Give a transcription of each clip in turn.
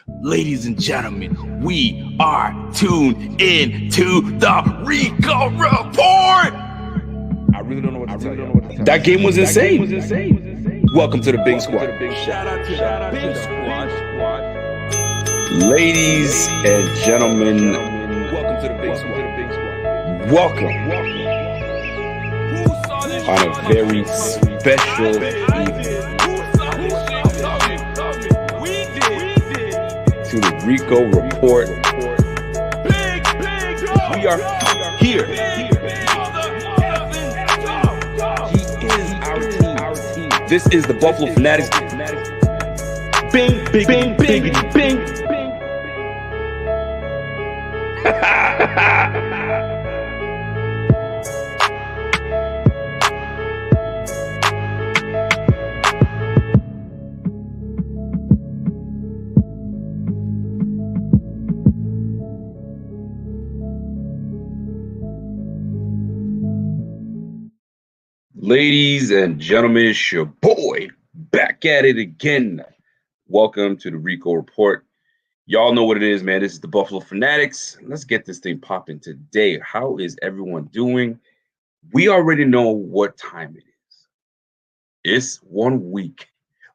Ladies and gentlemen, we are tuned in to the Rico Report. I really don't know what to tell you. That game was insane. Welcome to the Big Squad. Shout out to the Big Squad. Ladies and gentlemen, Welcome to the Big Squad. welcome on a very special evening to the Rico Report. We are here. He is our team. This is the Buffalo Fanatics. Bing, bing, bing, bing, bing. Ladies and gentlemen, it's your boy back at it again. Welcome to the Rico Report. Y'all know what it is, man. This is the Buffalo Fanatics. Let's get this thing popping today. How is everyone doing? We already know what time it is. It's 1 week,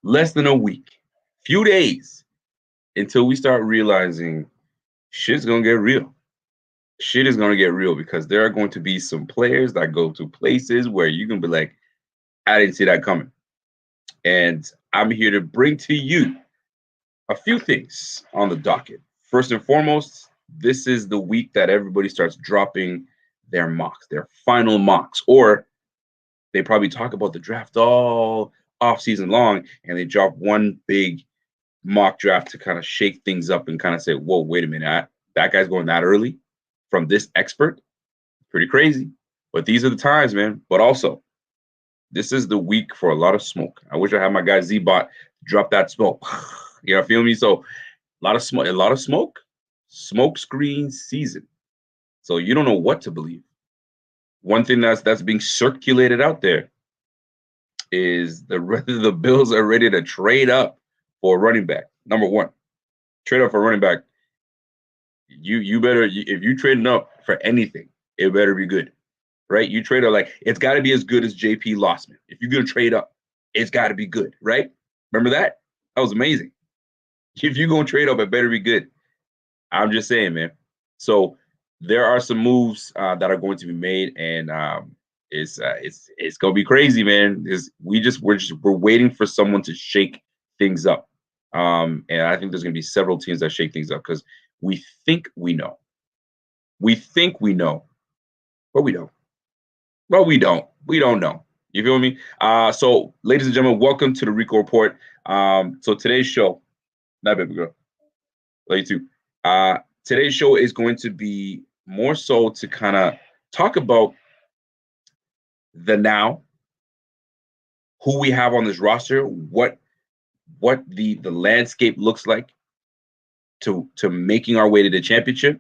less than a week, few days until we start realizing shit's gonna get real. Shit is going to get real because there are going to be some players that go to places where you can be like, I didn't see that coming. And I'm here to bring to you a few things on the docket. First and foremost, this is the week that everybody starts dropping their mocks, their final mocks, or they probably talk about the draft all off season long and they drop one big mock draft to kind of shake things up and kind of say, whoa, wait a minute, that guy's going that early from this expert. Pretty crazy. But these are the times, man. But also, this is the week for a lot of smoke. I wish I had my guy Z-Bot drop that smoke. You know, feel me? So a lot of smoke screen season. So you don't know what to believe. One thing that's being circulated out there is the Bills are ready to trade up for a running back. Number one, trade up for a running back. You better, if you trading up for anything, it better be good, right? You trade up, like, it's got to be as good as JP Lossman. If you're going to trade up, it's got to be good, right? Remember that? That was amazing. If you're going to trade up, it better be good. I'm just saying, man. So there are some moves that are going to be made, and it's going to be crazy, man. We're waiting for someone to shake things up. And I think there's going to be several teams that shake things up because we think we know. We think we know, but we don't. Well, we don't. We don't know. You feel me? So, ladies and gentlemen, welcome to the Rico Report. So today's show, not baby girl, love you too. Today's show is going to be more so to kind of talk about the now, who we have on this roster, what the landscape looks like to making our way to the championship,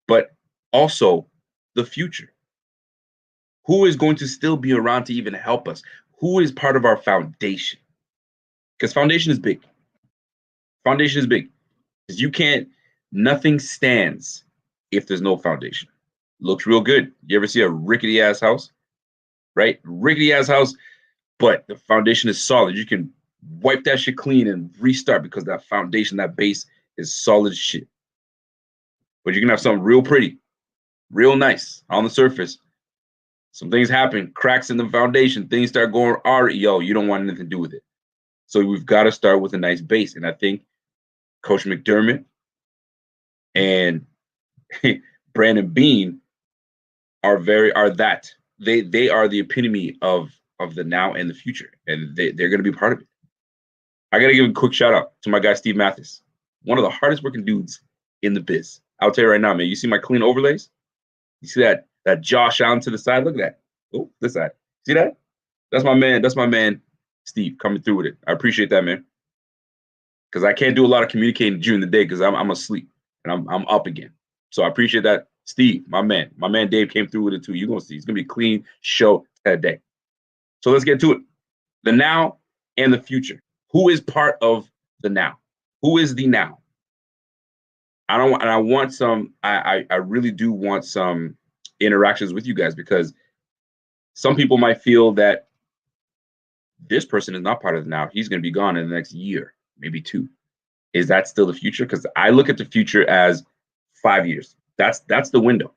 but also the future. Who is going to still be around to even help us? Who is part of our foundation? Because foundation is big. Foundation is big. Because nothing stands if there's no foundation. Looks real good. You ever see a rickety ass house? Right? Rickety ass house, but the foundation is solid. You can wipe that shit clean and restart because that foundation, that base is solid shit. But you can have something real pretty, real nice on the surface. Some things happen, cracks in the foundation, things start going, you don't want anything to do with it. So we've got to start with a nice base. And I think Coach McDermott and Brandon Beane are that. They are the epitome of the now and the future. And they're going to be part of it. I got to give a quick shout out to my guy, Steve Mathis. One of the hardest working dudes in the biz. I'll tell you right now, man. You see my clean overlays? You see that Josh Allen to the side? Look at that. Oh, this side. See that? That's my man. That's my man, Steve, coming through with it. I appreciate that, man. Because I can't do a lot of communicating during the day because I'm asleep and I'm up again. So I appreciate that, Steve, my man. My man Dave came through with it too. You're gonna see. It's gonna be a clean show today. So let's get to it. The now and the future. Who is part of the now? Who is the now? I want some. I really do want some interactions with you guys because some people might feel that this person is not part of the now. He's going to be gone in the next year, maybe 2. Is that still the future? Because I look at the future as 5 years. That's the window.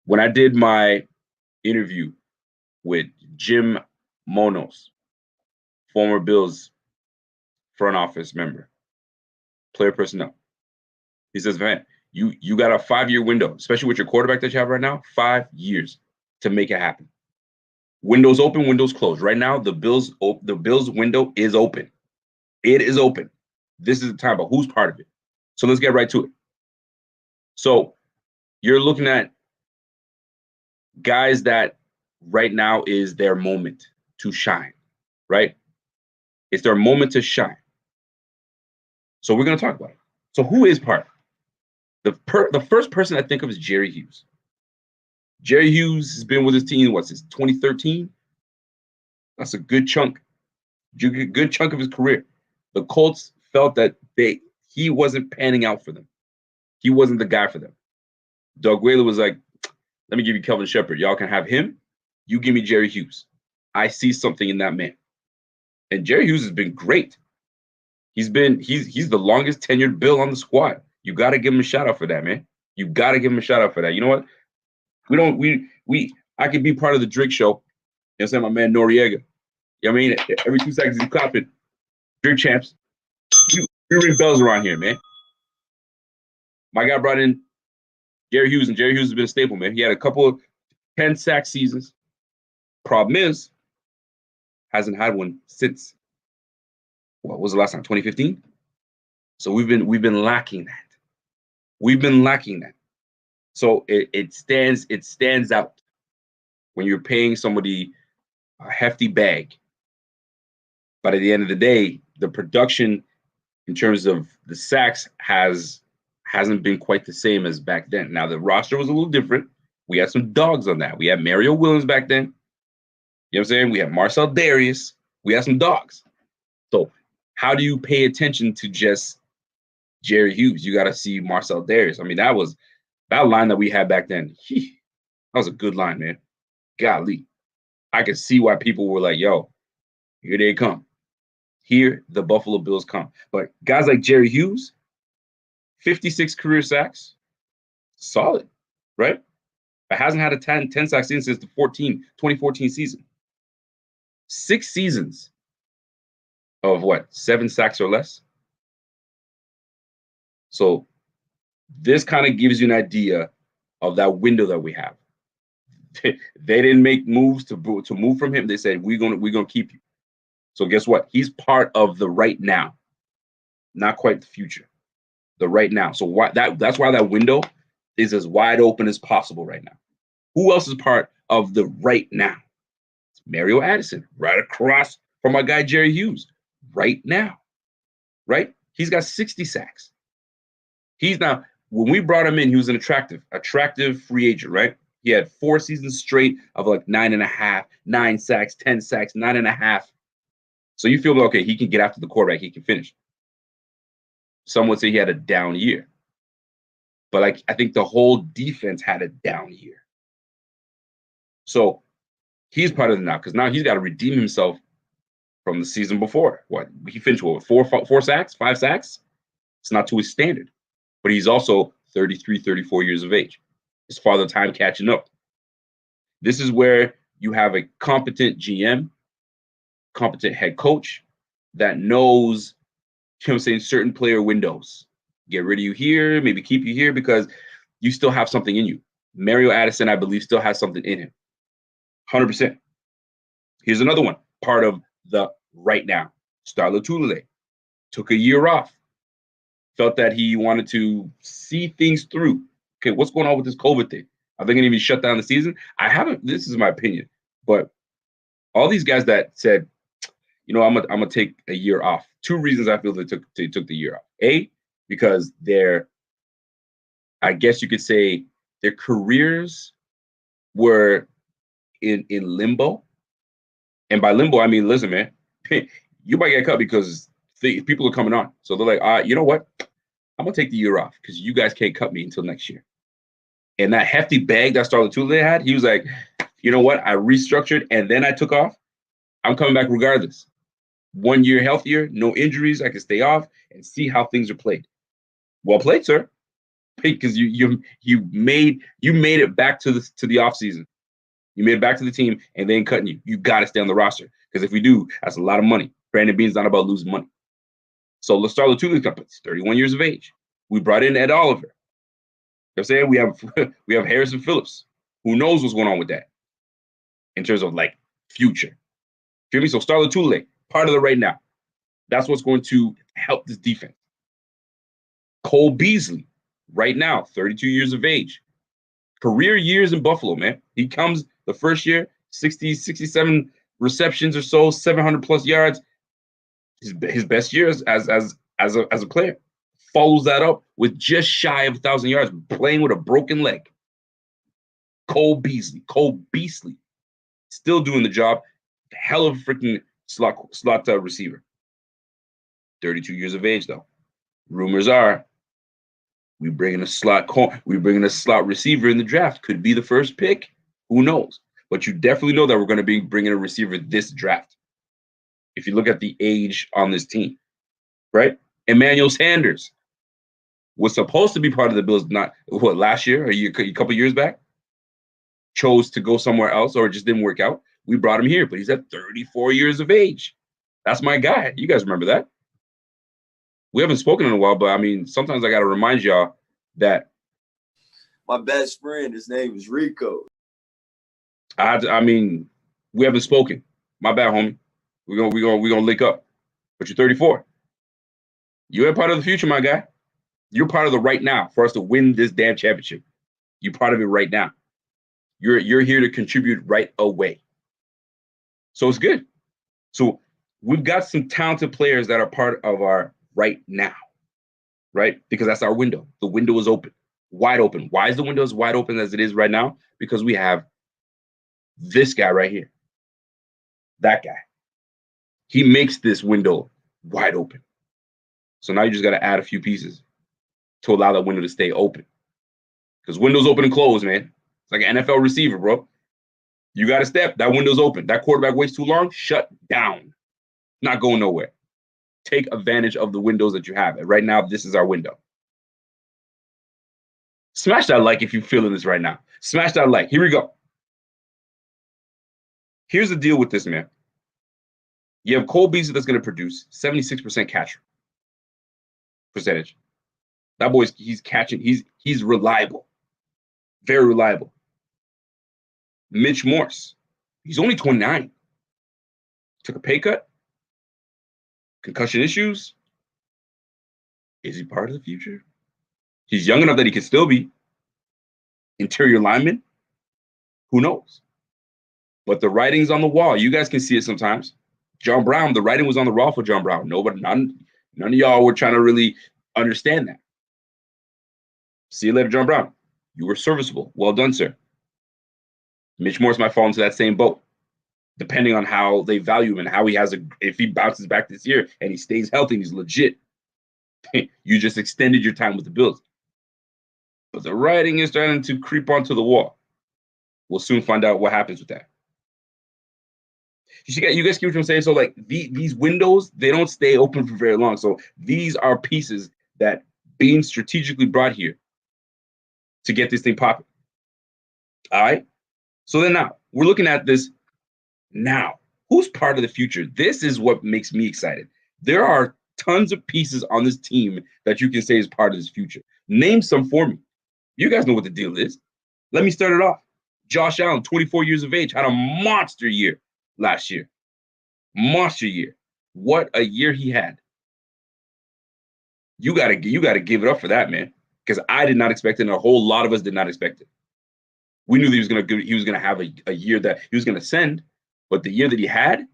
When I did my interview with Jim Monos, former Bills front office member, player personnel, he says, "Man, you got a 5-year window, especially with your quarterback that you have right now. 5 years to make it happen. Windows open, windows closed. Right now, the Bills window is open. It is open. This is the time, but who's part of it? So let's get right to it. So you're looking at guys that right now is their moment to shine, right? It's their moment to shine. So we're going to talk about it. So who is part? The first person I think of is Jerry Hughes. Jerry Hughes has been with his team, since 2013? That's a good chunk of his career. The Colts felt that he wasn't panning out for them. He wasn't the guy for them. Doug Whaley was like, let me give you Kelvin Shepard. Y'all can have him. You give me Jerry Hughes. I see something in that man. And Jerry Hughes has been great. He's the longest tenured Bill on the squad. You got to give him a shout out for that, man. You got to give him a shout out for that. You know what? I could be part of the Drake show. You know what I'm saying? My man Noriega. You know what I mean? Every 2 seconds he's clapping. Drake champs. We ring bells around here, man. My guy brought in Jerry Hughes, and Jerry Hughes has been a staple, man. He had a couple of 10-sack seasons. Problem is, hasn't had one since. What was the last time? 2015? So we've been lacking that. We've been lacking that. So it stands out when you're paying somebody a hefty bag. But at the end of the day, the production in terms of the sacks hasn't been quite the same as back then. Now the roster was a little different. We had some dogs on that. We had Mario Williams back then. You know what I'm saying? We had Marcel Darius. We had some dogs. So how do you pay attention to just Jerry Hughes? You got to see Marcel Darius. I mean, that line that we had back then. That was a good line, man. Golly. I could see why people were like, yo, here they come. Here the Buffalo Bills come. But guys like Jerry Hughes, 56 career sacks, solid, right? But hasn't had a 10 sack season since the 2014 season. 6 seasons of 7 sacks or less. So this kind of gives you an idea of that window that we have. They didn't make moves to move from him. They said, we're gonna keep you. So guess what? He's part of the right now, not quite the future. The right now. So that's why that window is as wide open as possible right now. Who else is part of the right now? It's Mario Addison, right across from my guy Jerry Hughes, right now. Right? He's got 60 sacks. When we brought him in, he was an attractive free agent, right? He had 4 seasons straight of 9.5, 9 sacks, 10 sacks, 9.5. So you feel okay, he can get after the quarterback, he can finish. Some would say he had a down year. But I think the whole defense had a down year. So he's part of it now because now he's got to redeem himself from the season before. He finished with 4 sacks, 5 sacks? It's not to his standard. But he's also 33, 34 years of age. His father time catching up. This is where you have a competent GM, competent head coach that knows, certain player windows. Get rid of you here, maybe keep you here because you still have something in you. Mario Addison, I believe, still has something in him. 100%. Here's another one, part of the right now. Starla Tulele took a year off. Felt that he wanted to see things through. Okay, what's going on with this COVID thing? Are they going to even shut down the season? This is my opinion, but all these guys that said, I'm gonna take a year off. 2 reasons I feel they took the year off. A, because I guess you could say their careers were in limbo. And by limbo, I mean, listen, man, you might get cut because people are coming on. So they're like, you know what? I'm gonna take the year off because you guys can't cut me until next year. And that hefty bag that Star Lotulelei had, he was like, you know what? I restructured and then I took off. I'm coming back regardless. 1 year healthier, no injuries. I can stay off and see how things are played. Well played, sir. Because you made it back to the offseason. You made it back to the team and they ain't cutting you. You got to stay on the roster. Because if we do, that's a lot of money. Brandon Beane's not about losing money. So let's start with 2 league companies, 31 years of age. We brought in Ed Oliver. You know what I'm saying? We have Harrison Phillips. Who knows what's going on with that in terms of like future. Feel me? So Star Lotulelei, part of the right now. That's what's going to help this defense. Cole Beasley, right now, 32 years of age. Career years in Buffalo, man. He comes the first year, 60, 67 receptions or so, 700 plus yards. His best years as a player. Follows that up with just shy of 1,000 yards, playing with a broken leg. Cole Beasley, still doing the job. Hell of a freaking slot receiver. 32 years of age, though. Rumors are we bringing a slot receiver in the draft. Could be the first pick. Who knows? But you definitely know that we're going to be bringing a receiver this draft. If you look at the age on this team, right? Emmanuel Sanders was supposed to be part of the Bills, not last year, a couple years back, chose to go somewhere else or it just didn't work out. We brought him here, but he's at 34 years of age. That's my guy. You guys remember that? We haven't spoken in a while, but I mean, sometimes I got to remind y'all that my best friend, his name is Rico. I mean, we haven't spoken. My bad, homie. We're gonna link up. But you're 34. You ain't part of the future, my guy. You're part of the right now for us to win this damn championship. You're part of it right now. You're here to contribute right away. So it's good. So we've got some talented players that are part of our right now, right? Because that's our window. The window is open, wide open. Why is the window as wide open as it is right now? Because we have this guy right here, that guy. He makes this window wide open. So now you just got to add a few pieces to allow that window to stay open. Because windows open and close, man. It's like an NFL receiver, bro. You got to step. That window's open. That quarterback waits too long. Shut down. Not going nowhere. Take advantage of the windows that you have. And right now, this is our window. Smash that like if you're feeling this right now. Smash that like. Here we go. Here's the deal with this, man. You have Cole Beasley that's going to produce 76% catch percentage. That boy's he's catching. He's reliable. Very reliable. Mitch Morse. He's only 29. Took a pay cut. Concussion issues. Is he part of the future? He's young enough that he can still be interior lineman. Who knows? But the writing's on the wall. You guys can see it sometimes. John Brown, the writing was on the wall for John Brown. None of y'all were trying to really understand that. See you later, John Brown. You were serviceable. Well done, sir. Mitch Morse might fall into that same boat, depending on how they value him and how if he bounces back this year and he stays healthy and he's legit, you just extended your time with the Bills. But the writing is starting to creep onto the wall. We'll soon find out what happens with that. You guys get what I'm saying? So, like, these windows, they don't stay open for very long. So these are pieces that Beane strategically brought here to get this thing popping. All right? So then now, we're looking at this now. Who's part of the future? This is what makes me excited. There are tons of pieces on this team that you can say is part of this future. Name some for me. You guys know what the deal is. Let me start it off. Josh Allen, 24 years of age, had a monster year last year. Monster year. What a year he had. You gotta give it up for that, man. Because I did not expect it, and a whole lot of us did not expect it. We knew that he was gonna have a year that he was gonna send, but the year that he had,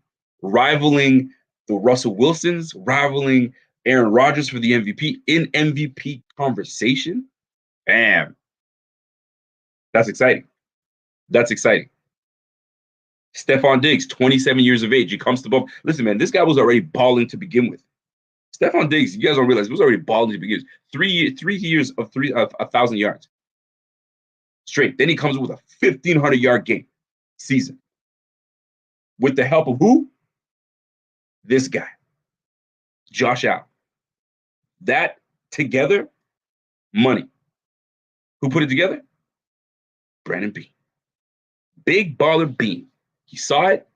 rivaling the Russell Wilsons, rivaling Aaron Rodgers for the MVP in MVP conversation, bam. That's exciting. That's exciting. Stephon Diggs, 27 years of age. He comes to both. Listen, man, this guy was already balling to begin with. Stephon Diggs, you guys don't realize, he was already balling to begin. 3 years of 1,000 yards straight. Then he comes with a 1,500-yard game season. With the help of who? This guy, Josh Allen. That together, money. Who put it together? Brandon Beane. Big baller Beane. He saw it.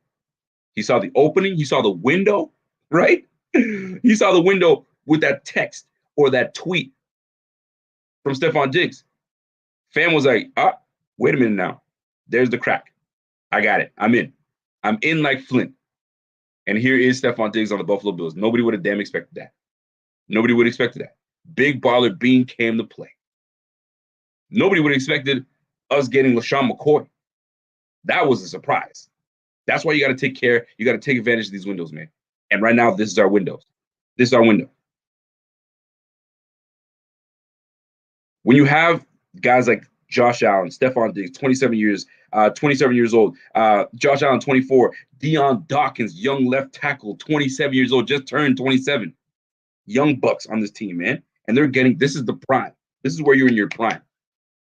He saw the opening. He saw the window, right? He saw the window with that text or that tweet from Stephon Diggs. Fam was like, wait a minute now. There's the crack. I got it. I'm in. I'm in like Flint. And here is Stephon Diggs on the Buffalo Bills. Nobody would have damn expected that. Nobody would have expected that. Big baller Beane came to play. Nobody would have expected us getting LaShawn McCoy. That was a surprise. That's why you got to take care. You got to take advantage of these windows, man. And right now, this is our window. This is our window. When you have guys like Josh Allen, Stephon Diggs, 27 years old, Josh Allen, 24, Deion Dawkins, young left tackle, 27 years old, just turned 27. Young bucks on this team, man. And they're getting, this is the prime. This is where you're in your prime.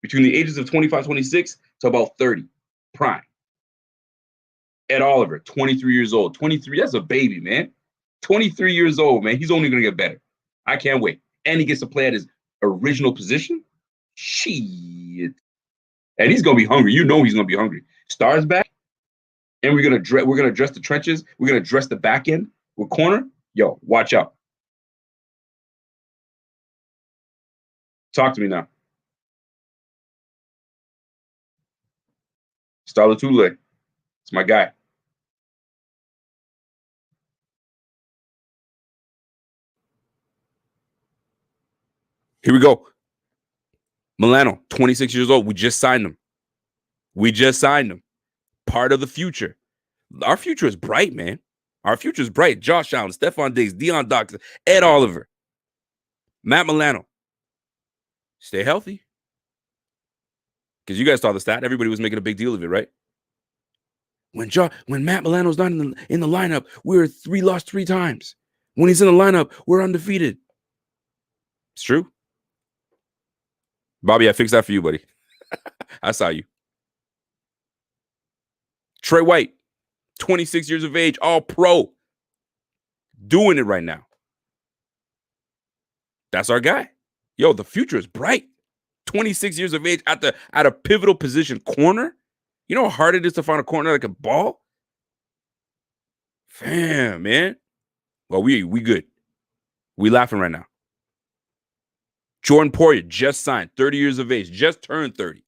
Between the ages of 25, 26 to about 30, prime. Ed Oliver, 23 years old. 23, that's a baby, man. 23 years old, man. He's only going to get better. I can't wait. And he gets to play at his original position. Shit. And he's going to be hungry. You know he's going to be hungry. Stars back. And we're going to address the trenches. We're going to address the back end with corner. Yo, watch out. Talk to me now. Starla Tule. It's my guy. Here we go. Milano, 26 years old. We just signed him. Part of the future. Our future is bright, man. Our future is bright. Josh Allen, Stephon Diggs, Deion Dawkins, Ed Oliver, Matt Milano. Stay healthy. Because you guys saw the stat. Everybody was making a big deal of it, right? When Matt Milano's not in the lineup, we lost 3 times. When he's in the lineup, we're undefeated. It's true. Bobby, I fixed that for you, buddy. I saw you. Trey White, 26 years of age, all pro. Doing it right now. That's our guy. Yo, the future is bright. 26 years of age at a pivotal position, corner. You know how hard it is to find a corner that can ball? Fam, man. Well, we good. We laughing right now. Jordan Poyer just signed, 30 years of age, just turned 30.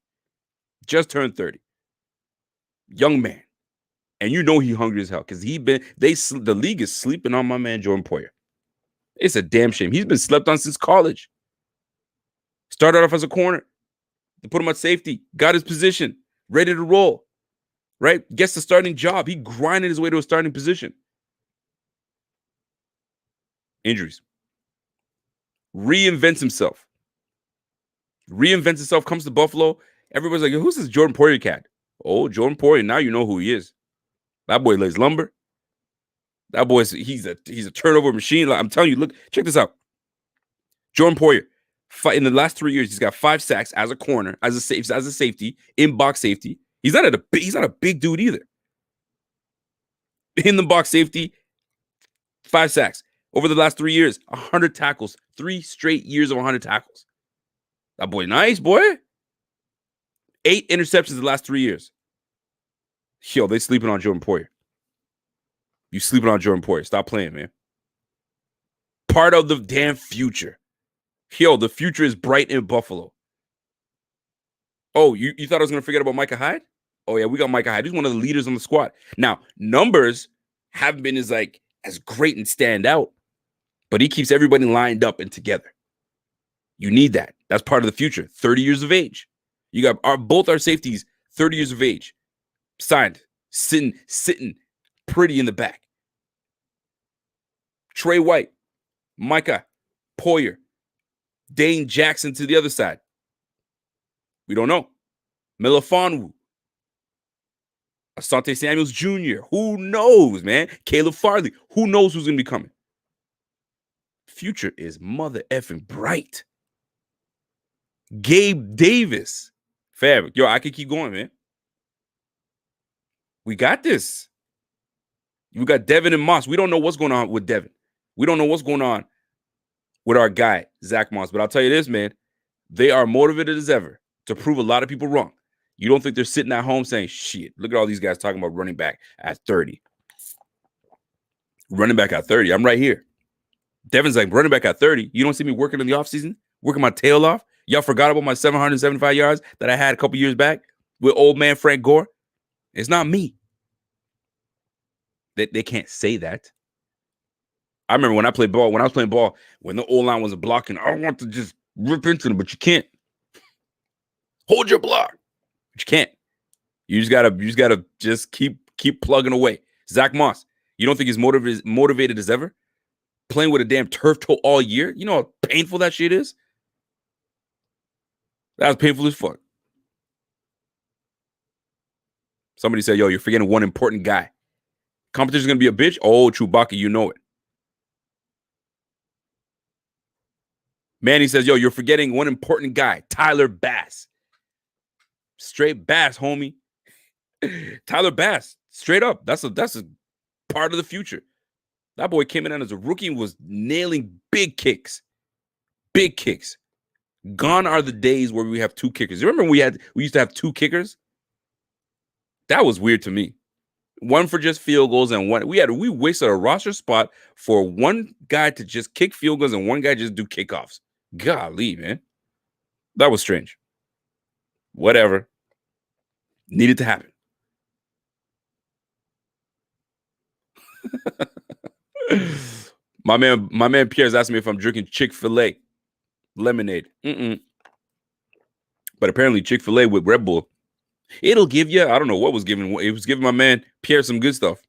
Young man. And you know he hungry as hell because the league is sleeping on my man Jordan Poyer. It's a damn shame. He's been slept on since college. Started off as a corner. They put him at safety, got his position, ready to roll. Right? Gets the starting job. He grinded his way to a starting position. Injuries. Reinvents himself, comes to Buffalo. Everybody's like, who's this Jordan Poyer cat? Oh, Jordan Poyer, now you know who he is. That boy lays lumber. That boy, he's a turnover machine. I'm telling you, look, check this out. Jordan Poyer, in the last 3 years, he's got 5 sacks as a corner, as a safety, in box safety. He's not a big dude either. In the box safety, 5 sacks. Over the last 3 years, 100 tackles. 3 straight years of 100 tackles. That boy, nice, boy. 8 interceptions the last 3 years. Yo, they sleeping on Jordan Poyer. You sleeping on Jordan Poyer. Stop playing, man. Part of the damn future. Yo, the future is bright in Buffalo. Oh, you thought I was going to forget about Micah Hyde? Oh, yeah, we got Micah Hyde. He's one of the leaders on the squad. Now, numbers haven't been as great and stand out, but he keeps everybody lined up and together. You need that. That's part of the future. 30 years of age. You got both our safeties, 30 years of age. Signed. Sitting pretty in the back. Trey White, Micah, Poyer, Dane Jackson to the other side. We don't know. Melifonwu, Asante Samuels Jr. Who knows, man? Caleb Farley. Who knows who's going to be coming? future is mother effing bright. Gabe Davis. Fab. Yo, I could keep going, man. We got this. We got Devin and Moss. We don't know what's going on with Devin. We don't know what's going on with our guy, Zach Moss. But I'll tell you this, man. They are motivated as ever to prove a lot of people wrong. You don't think they're sitting at home saying, shit, look at all these guys talking about running back at 30. Running back at 30. I'm right here. Devin's like, running back at 30. You don't see me working in the offseason, working my tail off? Y'all forgot about my 775 yards that I had a couple years back with old man Frank Gore? It's not me. They can't say that. I remember when I played ball, when I was playing ball, when the O-line wasn't blocking, I want to just rip into them, but you can't. Hold your block. But you can't. You just gotta keep plugging away. Zach Moss, you don't think he's motivated as ever? Playing with a damn turf toe all year? You know how painful that shit is? That was painful as fuck. Somebody said, yo, you're forgetting one important guy. Competition's gonna be a bitch? Oh, Chewbacca, you know it. Manny says, yo, you're forgetting one important guy, Tyler Bass. Straight Bass, homie. Tyler Bass, straight up. That's a part of the future. That boy came in as a rookie and was nailing big kicks. Big kicks. Gone are the days where we have two kickers. You remember we used to have two kickers? That was weird to me. One for just field goals and one we wasted a roster spot for one guy to just kick field goals and one guy just do kickoffs. Golly, man. That was strange. Whatever. Needed to happen. My man Pierre's asking me if I'm drinking Chick-fil-A lemonade. But apparently Chick-fil-A with Red Bull, it'll give you, I don't know what was giving. It was giving my man Pierre some good stuff.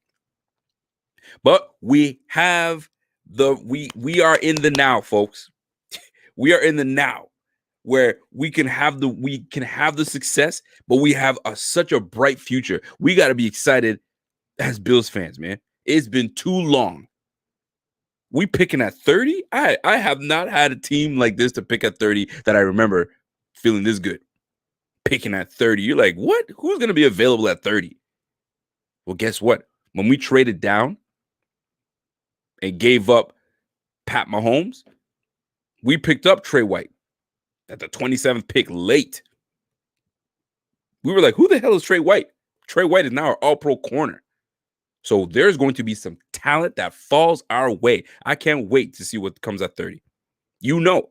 But we have we are in the now, folks. We are in the now where we can have the success, but we have such a bright future. We got to be excited as Bills fans, man. It's been too long. We picking at 30? I have not had a team like this to pick at 30 that I remember feeling this good. Picking at 30. You're like, what? Who's going to be available at 30? Well, guess what? When we traded down and gave up Pat Mahomes, we picked up Trey White at the 27th pick late. We were like, who the hell is Trey White? Trey White is now our all-pro corner. So there's going to be some talent that falls our way. I can't wait to see what comes at 30. You know.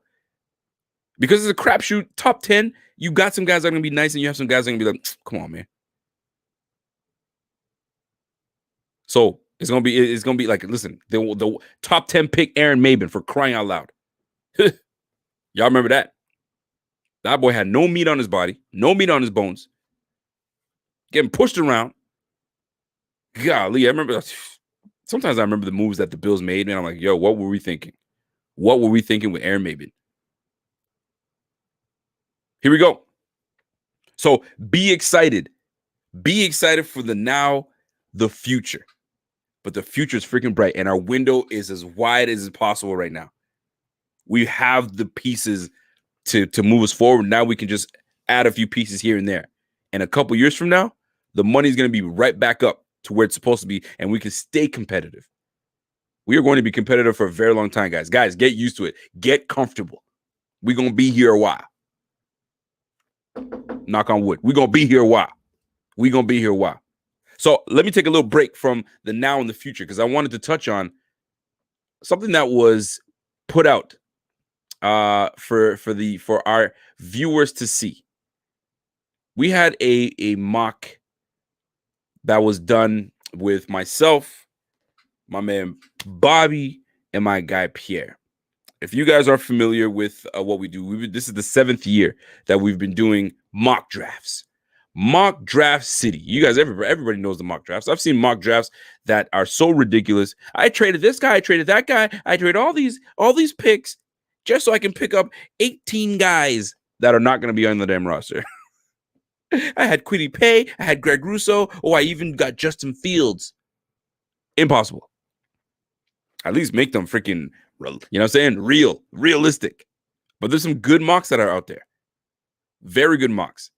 Because it's a crapshoot. Top 10, you got some guys that are going to be nice, and you have some guys that are going to be like, come on, man. So it's going to be like, listen, the top 10 pick Aaron Maben, for crying out loud. Y'all remember that? That boy had no meat on his body, no meat on his bones, getting pushed around. Golly, sometimes I remember the moves that the Bills made, man. I'm like, yo, what were we thinking? What were we thinking with Aaron Maben? Here we go. So be excited. Be excited for the now, the future. But the future is freaking bright, and our window is as wide as possible right now. We have the pieces to move us forward. Now we can just add a few pieces here and there. And a couple years from now, the money's going to be right back up to where it's supposed to be, and we can stay competitive. We are going to be competitive for a very long time, guys. Guys, get used to it. Get comfortable. We're going to be here a while. Knock on wood. We're going to be here a while. We're going to be here a while. So let me take a little break from the now and the future, because I wanted to touch on something that was put out for our viewers to see. We had a mock that was done with myself, my man Bobby, and my guy Pierre. If you guys are familiar with what we do, this is the 7th year that we've been doing mock drafts. Mock Draft City. You guys, everybody knows the mock drafts. I've seen mock drafts that are so ridiculous. I traded this guy, I traded that guy, I traded all these picks just so I can pick up 18 guys that are not going to be on the damn roster. I had Kwity Paye, I had Greg Russo, I even got Justin Fields. Impossible. At least make them freaking You know what I'm saying? Realistic. But there's some good mocks that are out there. Very good mocks.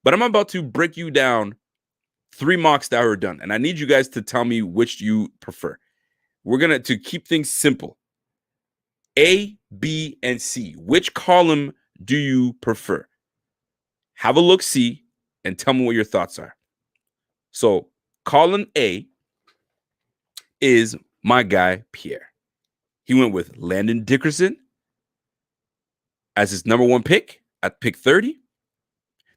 But I'm about to break you down 3 mocks that are done. And I need you guys to tell me which you prefer. We're going to keep things simple. A, B, and C. Which column do you prefer? Have a look, see, and tell me what your thoughts are. So column A is my guy, Pierre. He went with Landon Dickerson as his number 1 pick at pick 30.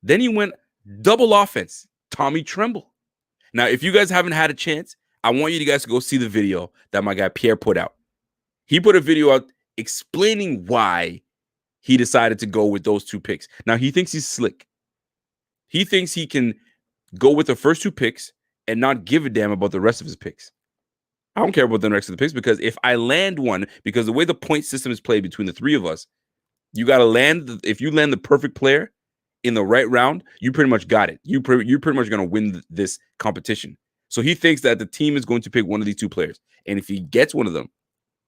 Then he went double offense, Tommy Tremble. Now, if you guys haven't had a chance, I want you guys to go see the video that my guy Pierre put out. He put a video out explaining why he decided to go with those 2 picks. Now, he thinks he's slick. He thinks he can go with the first 2 picks and not give a damn about the rest of his picks. I don't care about the rest of the picks because if I land one, because the way the point system is played between the 3 of us, you got to land. If you land the perfect player in the right round, you pretty much got it. You're pretty much going to win this competition. So he thinks that the team is going to pick one of these 2 players. And if he gets one of them,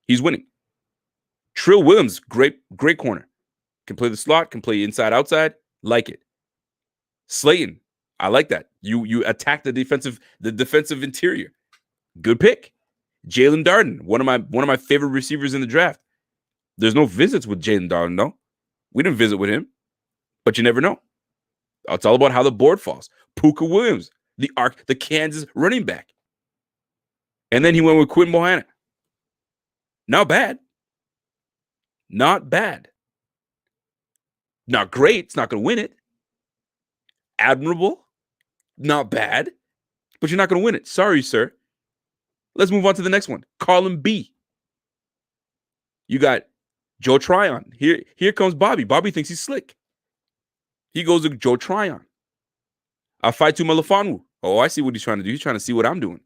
he's winning. Trill Williams, great corner. Can play the slot, can play inside, outside. Like it. Slayton, I like that. You attack the defensive interior. Good pick. Jalen Darden, one of my favorite receivers in the draft. There's no visits with Jalen Darden, though. We didn't visit with him, but you never know. It's all about how the board falls. Puka Williams, the Kansas running back. And then he went with Quinn Bohanna. Not bad. Not bad. Not great. It's not going to win it. Admirable. Not bad. But you're not going to win it. Sorry, sir. Let's move on to the next one. Column B. You got Joe Tryon. Here comes Bobby. Bobby thinks he's slick. He goes to Joe Tryon. Afaitu Melifonwu. Oh, I see what he's trying to do. He's trying to see what I'm doing.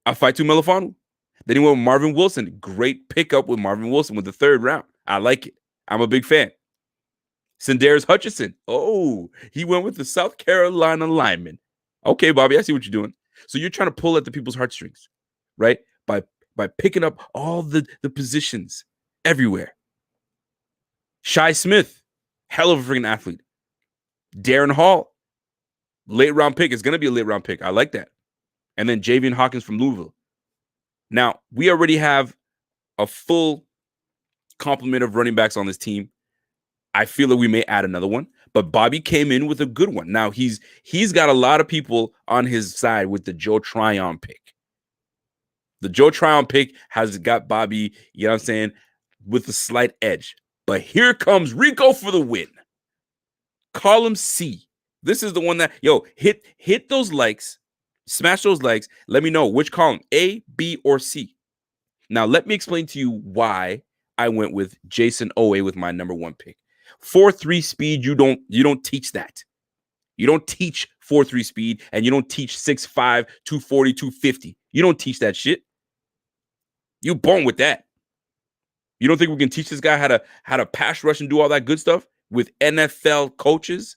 Afaitu Melifonwu. Then he went with Marvin Wilson. Great pickup with Marvin Wilson with the 3rd round. I like it. I'm a big fan. Sindarius Hutchinson. Oh, he went with the South Carolina lineman. Okay, Bobby, I see what you're doing. So you're trying to pull at the people's heartstrings, right? By picking up all the positions everywhere. Shi Smith, hell of a freaking athlete. Darren Hall, late round pick. It's going to be a late round pick. I like that. And then Javian Hawkins from Louisville. Now, we already have a full complement of running backs on this team. I feel that we may add another one, but Bobby came in with a good one. Now, he's got a lot of people on his side with the Joe Tryon pick. The Joe Tryon pick has got Bobby, you know what I'm saying, with a slight edge. But here comes Rico for the win. Column C. This is the one that, hit those likes, smash those likes. Let me know which column, A, B, or C. Now, let me explain to you why I went with Jason Owe with my number 1 pick. 4.3 speed, you don't teach that. You don't teach 4.3 speed, and you don't teach 6'5", 240, 250. You don't teach that shit. You born with that. You don't think we can teach this guy how to pass rush and do all that good stuff with NFL coaches?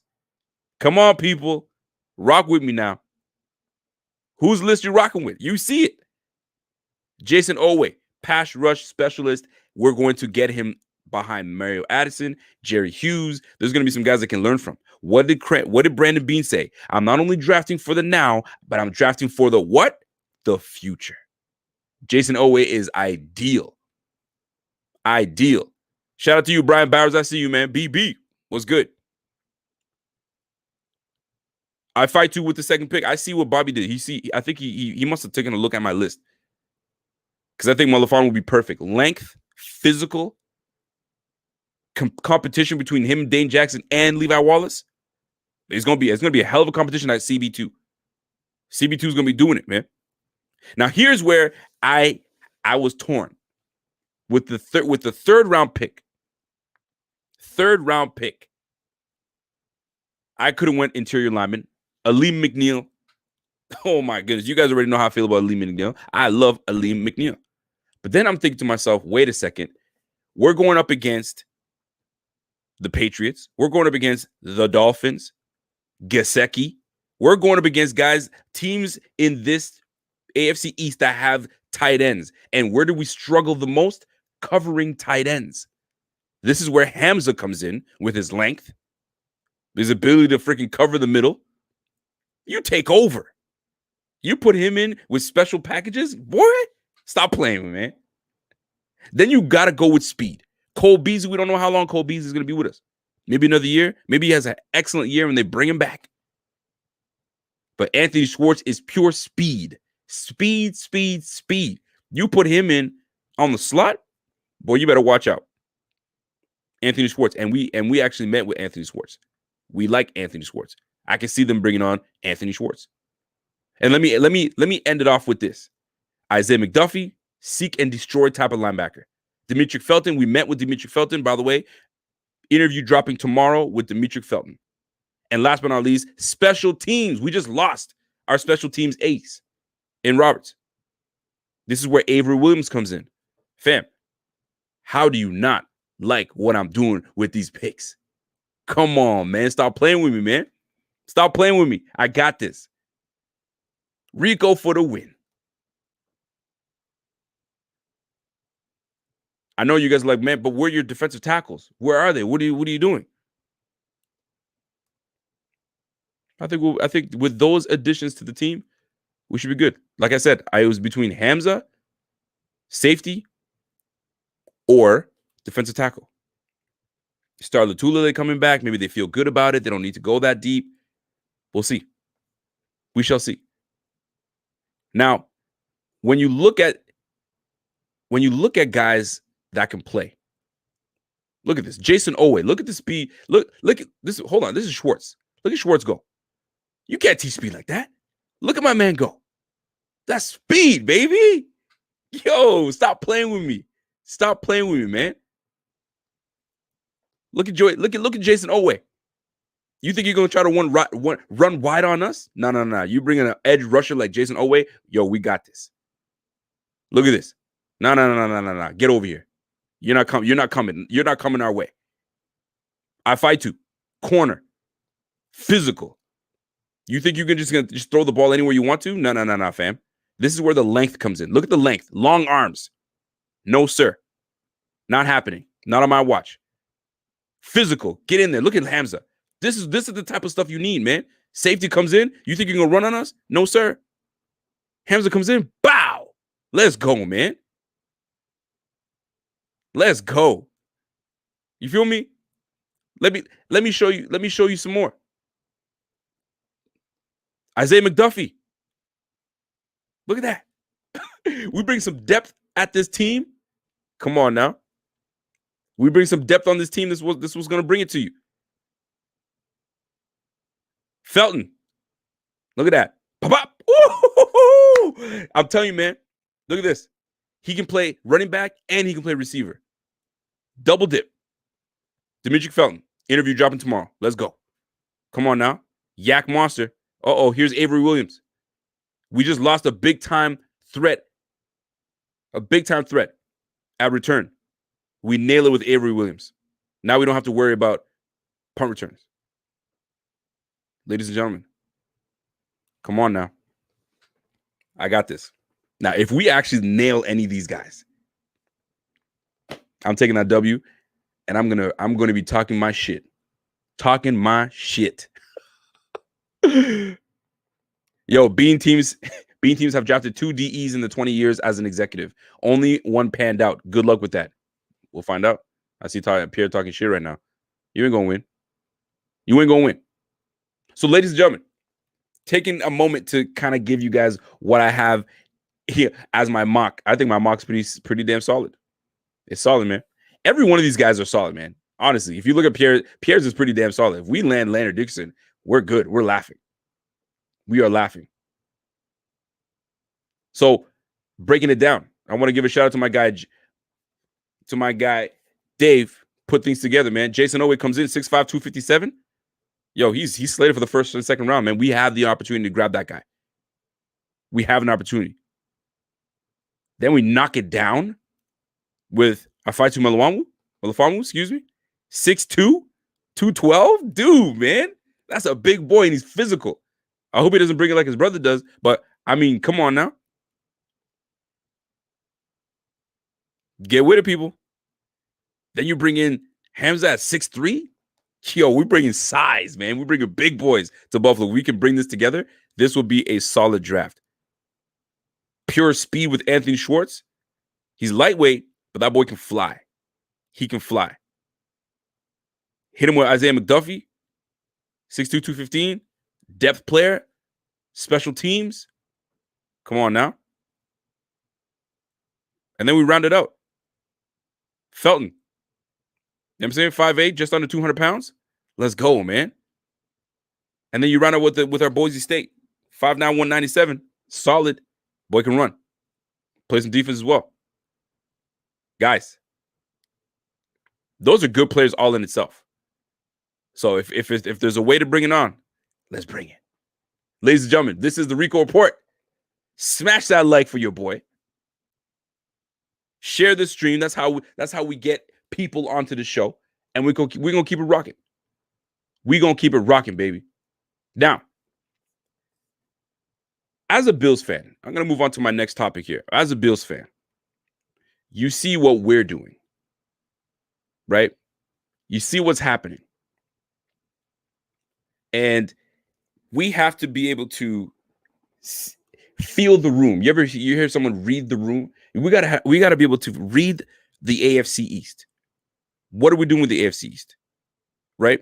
Come on, people. Rock with me now. Whose list you rocking with? You see it. Jason Owe, pass rush specialist. We're going to get him behind Mario Addison, Jerry Hughes. There's going to be some guys that can learn from. What did Brandon Beane say? I'm not only drafting for the now, but I'm drafting for the what? The future. Jason Owe is ideal. Ideal. Shout out to you, Brian Bowers. I see you, man. BB was good. I fight you with the 2nd pick. I see what Bobby did. I think he must have taken a look at my list. Because I think Melifonwu would be perfect. Length, physical, competition between him, Dane Jackson, and Levi Wallace. It's gonna be a hell of a competition at CB2. CB2 is gonna be doing it, man. Now here's where I was torn with the 3rd round pick. 3rd round pick. I could have went interior lineman, Aleem McNeil. Oh my goodness, you guys already know how I feel about Aleem McNeil. I love Aleem McNeil. But then I'm thinking to myself, wait a second. We're going up against the Patriots. We're going up against the Dolphins, Gesicki. We're going up against teams in this AFC East that have tight ends. And where do we struggle the most? covering tight ends. This is where Hamza comes in with his length, his ability to freaking cover the middle. You take over. You put him in with special packages, boy, stop playing with me, man. Then you got to go with speed. Cole Beasley, we don't know how long Cole Beasley is going to be with us. Maybe another year. Maybe he has an excellent year and they bring him back. But Anthony Schwartz is pure speed. Speed, speed, speed. You put him in on the slot, boy, you better watch out. Anthony Schwartz. And we actually met with Anthony Schwartz. We like Anthony Schwartz. I can see them bringing on Anthony Schwartz. And let me end it off with this. Isaiah McDuffie, seek and destroy type of linebacker. Dimitri Felton, we met with Dimitri Felton, by the way. Interview dropping tomorrow with Dimitri Felton. And last but not least, special teams. We just lost our special teams ace in Roberts. This is where Avery Williams comes in. Fam, how do you not like what I'm doing with these picks? Come on, man. Stop playing with me, man. Stop playing with me. I got this. Rico for the win. I know you guys are like, man, but where are your defensive tackles? Where are they? What are you doing? I think with those additions to the team, we should be good. Like I said, I was between Hamza, safety, or defensive tackle. Star Latulippe coming back. Maybe they feel good about it. They don't need to go that deep. We'll see. We shall see. Now, when you look at guys that can play, look at this. Jason Owe. Look at the speed. Look at this. Hold on. This is Schwartz. Look at Schwartz go. You can't teach speed like that. Look at my man go. That's speed, baby. Yo, stop playing with me. Stop playing with me, man. Look at Jason Owe. You think you're gonna try to run wide on us? No. You bring in an edge rusher like Jason Owe. Yo, we got this. Look at this. No. Get over here. You're not coming. You're not coming our way. I fight you. Corner. Physical. You think you can just throw the ball anywhere you want to? No, fam. This is where the length comes in. Look at the length. Long arms. No, sir. Not happening. Not on my watch. Physical. Get in there. Look at Hamza. This is the type of stuff you need, man. Safety comes in. You think you're going to run on us? No, sir. Hamza comes in. Bow. Let's go, man. Let's go. You feel me? Let me show you some more. Isaiah McDuffie. Look at that. We bring some depth at this team. Come on now. We bring some depth on this team. This was going to bring it to you. Felton. Look at that. Pop. I'm telling you, man. Look at this. He can play running back and he can play receiver. Double dip. Dimitri Felton. Interview dropping tomorrow. Let's go. Come on now. Yak Monster. Here's Avery Williams. We just lost a big-time threat. A big-time threat at return. We nail it with Avery Williams. Now we don't have to worry about punt returns. Ladies and gentlemen, come on now. I got this. Now, if we actually nail any of these guys, I'm taking that W, and I'm gonna be talking my shit. Talking my shit. Yo, Beane teams have drafted 2 DEs in the 20 years as an executive. Only one panned out. Good luck with that. We'll find out. I see Pierre talking shit right now. You ain't gonna win. You ain't gonna win. So, ladies and gentlemen, taking a moment to kind of give you guys what I have here as my mock. I think my mock's pretty damn solid. It's solid, man. Every one of these guys are solid, man. Honestly, if you look at Pierre's is pretty damn solid. If we land Leonard Dixon, we're good. We're laughing. We are laughing. So, breaking it down, I want to give a shout out to my guy Dave. Put things together, man. Jason Owe comes in 6'5", 257. Yo, he's slated for the first and second round, man. We have the opportunity to grab that guy. We have an opportunity. Then we knock it down with Afaitu Melifonwu, excuse me. 6'2", 212. Dude, man. That's a big boy, and he's physical. I hope he doesn't bring it like his brother does, but, I mean, come on now. Get with it, people. Then you bring in Hamza at 6'3". Yo, we bringing size, man. We bringing big boys to Buffalo. We can bring this together. This will be a solid draft. Pure speed with Anthony Schwartz. He's lightweight, but that boy can fly. He can fly. Hit him with Isaiah McDuffie, 6'2", 215. Depth player, special teams. Come on now. And then we round it out. Felton. You know what I'm saying? 5'8", just under 200 pounds. Let's go, man. And then you round out with our Boise State. 5'9", 197. Solid. Boy can run. Play some defense as well. Guys, those are good players all in itself. So if there's a way to bring it on, let's bring it. Ladies and gentlemen, this is the Rico Report. Smash that like for your boy. Share the stream. That's how we get people onto the show. And we're gonna keep it rocking. We're gonna keep it rocking, baby. Now, as a Bills fan, I'm gonna move on to my next topic here. As a Bills fan, you see what we're doing, right? You see what's happening. And we have to be able to feel the room. You hear someone read the room? We gotta be able to read the AFC East. What are we doing with the AFC East? Right?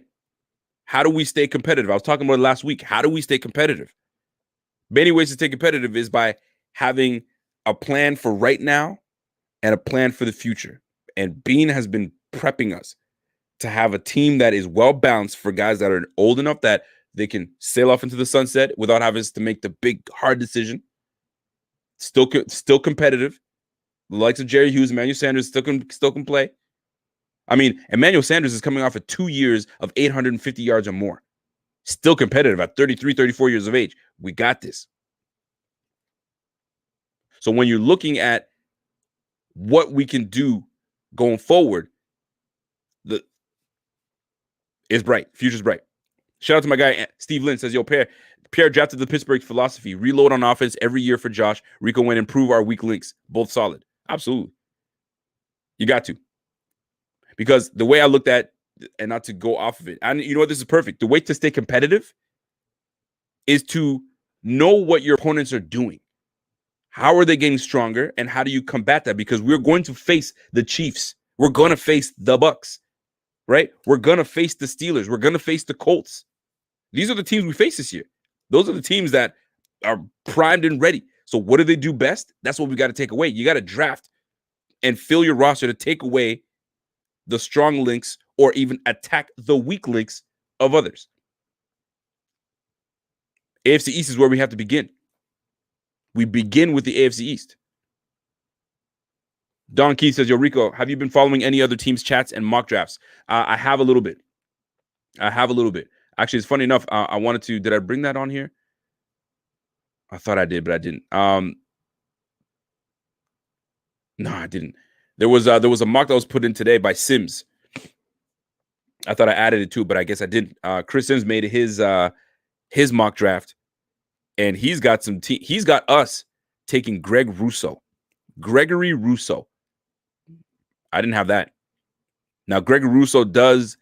How do we stay competitive? I was talking about it last week. How do we stay competitive? Many ways to stay competitive is by having a plan for right now and a plan for the future. And Beane has been prepping us to have a team that is well balanced for guys that are old enough that they can sail off into the sunset without having to make the big, hard decision. Still competitive. The likes of Jerry Hughes, Emmanuel Sanders still can play. I mean, Emmanuel Sanders is coming off of 2 years of 850 yards or more. Still competitive at 33, 34 years of age. We got this. So when you're looking at what we can do going forward, it's bright. Future's bright. Shout out to my guy, Steve Lynn, says, yo, Pierre drafted the Pittsburgh philosophy. Reload on offense every year for Josh. Rico went improve our weak links. Both solid. Absolutely. You got to. Because the way I looked at, and not to go off of it, and you know what, this is perfect. The way to stay competitive is to know what your opponents are doing. How are they getting stronger, and how do you combat that? Because we're going to face the Chiefs. We're going to face the Bucks, right? We're going to face the Steelers. We're going to face the Colts. These are the teams we face this year. Those are the teams that are primed and ready. So what do they do best? That's what we got to take away. You got to draft and fill your roster to take away the strong links or even attack the weak links of others. AFC East is where we have to begin. We begin with the AFC East. Don Keith says, yo, Rico, have you been following any other teams' chats and mock drafts? I have a little bit. Actually, it's funny enough. I wanted to. Did I bring that on here? I thought I did, but I didn't. No, I didn't. There was a mock that was put in today by Sims. I thought I added it too, but I guess I didn't. Chris Sims made his mock draft, and he's got he's got us taking Gregory Rousseau. I didn't have that. Now Gregory Rousseau does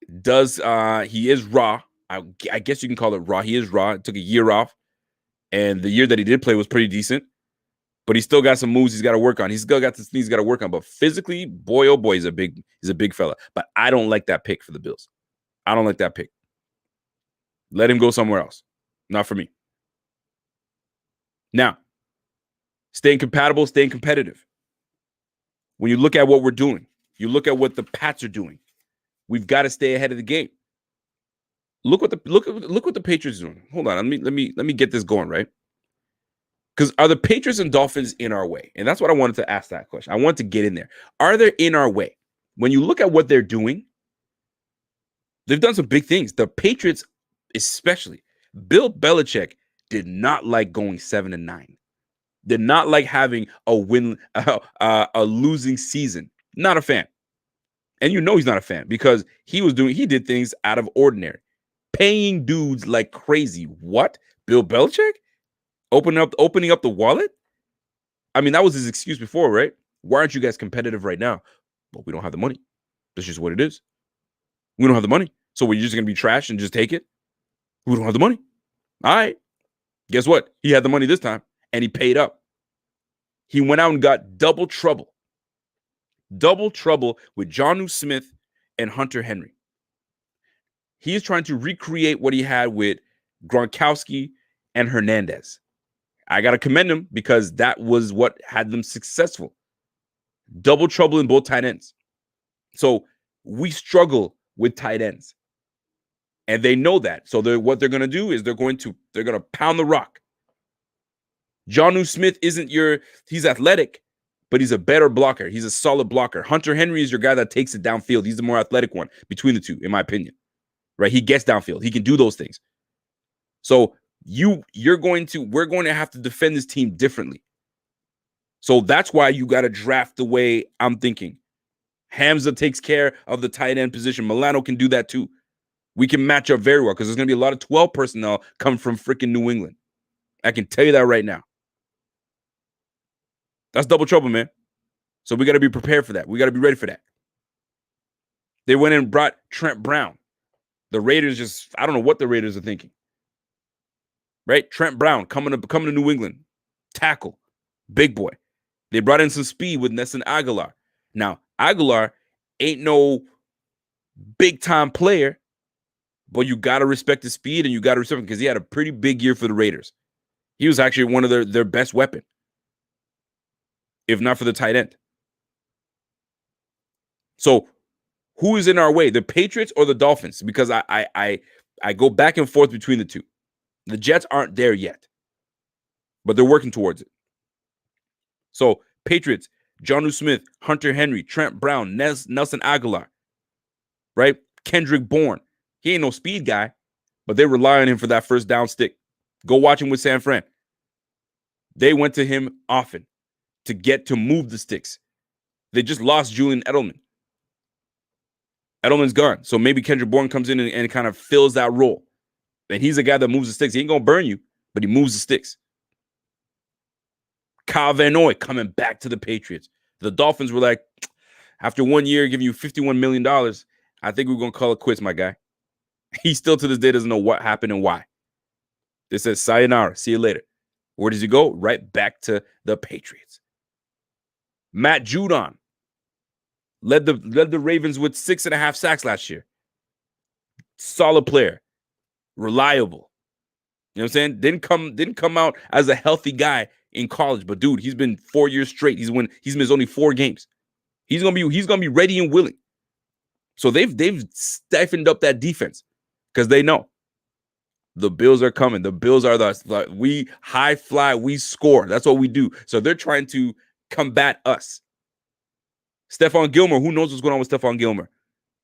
he is raw. I guess you can call it raw. He is raw. It took a year off, and the year that he did play was pretty decent. But he's still got some moves he's got to work on. He's still got some things he's got to work on. But physically, boy, oh boy, he's a big fella. But I don't like that pick for the Bills. I don't like that pick. Let him go somewhere else. Not for me. Now, staying compatible, staying competitive. When you look at what we're doing, you look at what the Pats are doing. We've got to stay ahead of the game. Look what the Patriots are doing. Hold on, let me get this going, right? Because are the Patriots and Dolphins in our way? And that's what I wanted to ask that question. I want to get in there. Are they in our way? When you look at what they're doing, they've done some big things. The Patriots, especially, Bill Belichick did not like going 7-9. Did not like having a losing season. Not a fan. And you know he's not a fan because he did things out of ordinary. Paying dudes like crazy. What? Bill Belichick? Opening up the wallet? I mean, that was his excuse before, right? Why aren't you guys competitive right now? But we don't have the money. That's just what it is. We don't have the money. So we're just going to be trash and just take it? We don't have the money. All right. Guess what? He had the money this time, and he paid up. He went out and got double trouble. Double trouble with Jonnu Smith and Hunter Henry. He is trying to recreate what he had with Gronkowski and Hernandez. I got to commend him because that was what had them successful. Double trouble in both tight ends. So we struggle with tight ends. And they know that. So what they're going to do is they're going to pound the rock. Jonnu Smith he's athletic, but he's a better blocker. He's a solid blocker. Hunter Henry is your guy that takes it downfield. He's the more athletic one between the two, in my opinion. Right? He gets downfield. He can do those things. So we're going to have to defend this team differently. So that's why you got to draft the way I'm thinking. Hamza takes care of the tight end position. Milano can do that too. We can match up very well because there's going to be a lot of 12 personnel coming from freaking New England. I can tell you that right now. That's double trouble, man. So we got to be prepared for that. We got to be ready for that. They went and brought Trent Brown. The Raiders I don't know what the Raiders are thinking. Right? Trent Brown coming to New England. Tackle. Big boy. They brought in some speed with Nelson Aguilar. Now, Aguilar ain't no big-time player, but you got to respect the speed and you got to respect him because he had a pretty big year for the Raiders. He was actually one of their best weapon, if not for the tight end. So who is in our way, the Patriots or the Dolphins? Because I go back and forth between the two. The Jets aren't there yet, but they're working towards it. So Patriots, Jonnu Smith, Hunter Henry, Trent Brown, Nelson Aguilar, right? Kendrick Bourne. He ain't no speed guy, but they rely on him for that first down stick. Go watch him with San Fran. They went to him often to move the sticks. They just lost Julian Edelman. Edelman's gone. So maybe Kendrick Bourne comes in and kind of fills that role. And he's a guy that moves the sticks. He ain't going to burn you, but he moves the sticks. Kyle Van Noy coming back to the Patriots. The Dolphins were like, after 1 year, giving you $51 million, I think we're going to call it quits, my guy. He still to this day doesn't know what happened and why. They said, sayonara, see you later. Where does he go? Right back to the Patriots. Matt Judon led the Ravens with 6.5 sacks last year. Solid player. Reliable. You know what I'm saying? Didn't come out as a healthy guy in college, but dude, he's been 4 years straight. He's missed only 4 games. He's gonna be ready and willing. So they've stiffened up that defense because they know the Bills are coming. The Bills are we high fly, we score. That's what we do. So they're trying to combat us. Stephon Gilmore, who knows what's going on with Stephon Gilmore?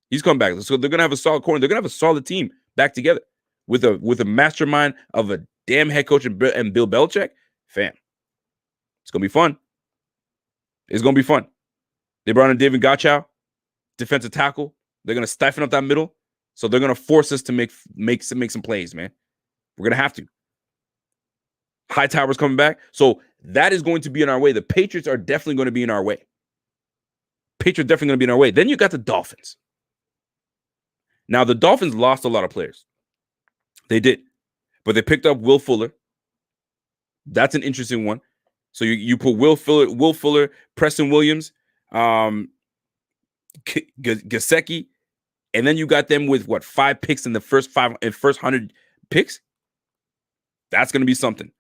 He's come back. So they're gonna have a solid corner. They're gonna have a solid team back together with a mastermind of a damn head coach and Bill Belichick. Fam, it's gonna be fun. It's gonna be fun. They brought in David Gottschall, defensive tackle. They're gonna stifle up that middle, so they're gonna force us to make some plays, man. We're gonna have to. Hightower's coming back, so that is going to be in our way. The Patriots are definitely going to be in our way. Patriots definitely going to be in our way. Then you got the Dolphins. Now the Dolphins lost a lot of players. They did, but they picked up Will Fuller. That's an interesting one. So you put Will Fuller, Preston Williams, Gesicki, and then you got them with 5 picks in the first 100 picks. That's going to be something.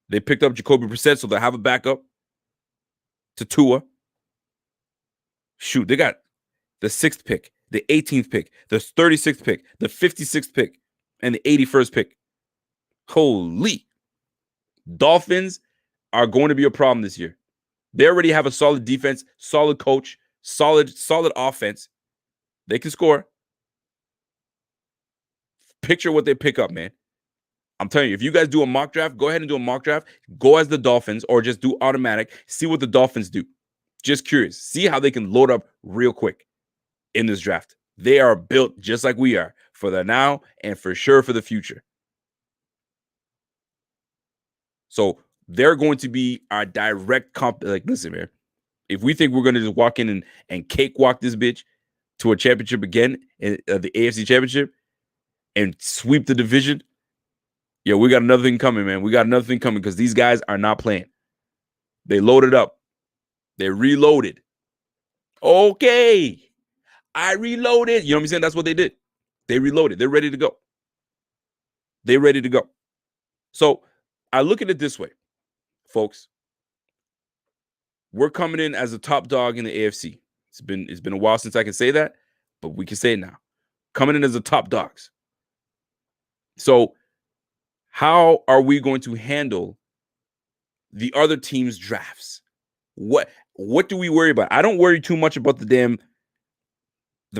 They picked up Jacoby Brissett, so they'll have a backup to Tua. Shoot, they got the 6th pick, the 18th pick, the 36th pick, the 56th pick, and the 81st pick. Holy. Dolphins are going to be a problem this year. They already have a solid defense, solid coach, solid offense. They can score. Picture what they pick up, man. I'm telling you, if you guys do a mock draft, go ahead and do a mock draft. Go as the Dolphins or just do automatic. See what the Dolphins do. Just curious. See how they can load up real quick in this draft. They are built just like we are for the now and for sure for the future. So they're going to be our direct comp. Like, listen, man, If we think we're going to just walk in and cakewalk this bitch to a championship again, the AFC Championship, and sweep the division, yeah, we got another thing coming, man. We got another thing coming because these guys are not playing. They loaded up. They reloaded. Okay. I reloaded. You know what I'm saying? That's what they did. They reloaded. They're ready to go. They're ready to go. So I look at it this way, folks. We're coming in as a top dog in the AFC. It's been a while since I can say that, but we can say it now. Coming in as the top dogs. So how are we going to handle the other team's drafts? What do we worry about? I don't worry too much about the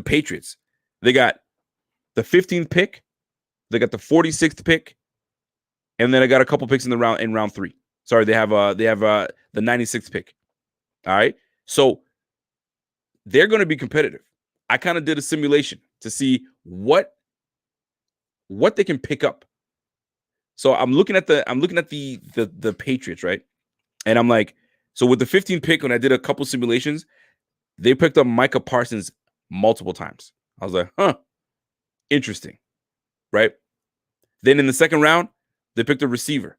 Patriots. They got the 15th pick, they got the 46th pick, and then I got a couple picks in round 3. Sorry, they have the 96th pick. All right. So they're going to be competitive. I kind of did a simulation to see what they can pick up. So I'm looking at the Patriots, right? And I'm like, so with the 15th pick, when I did a couple simulations, they picked up Micah Parsons multiple times. I was like, huh, interesting, right? Then in the second round, they picked a receiver.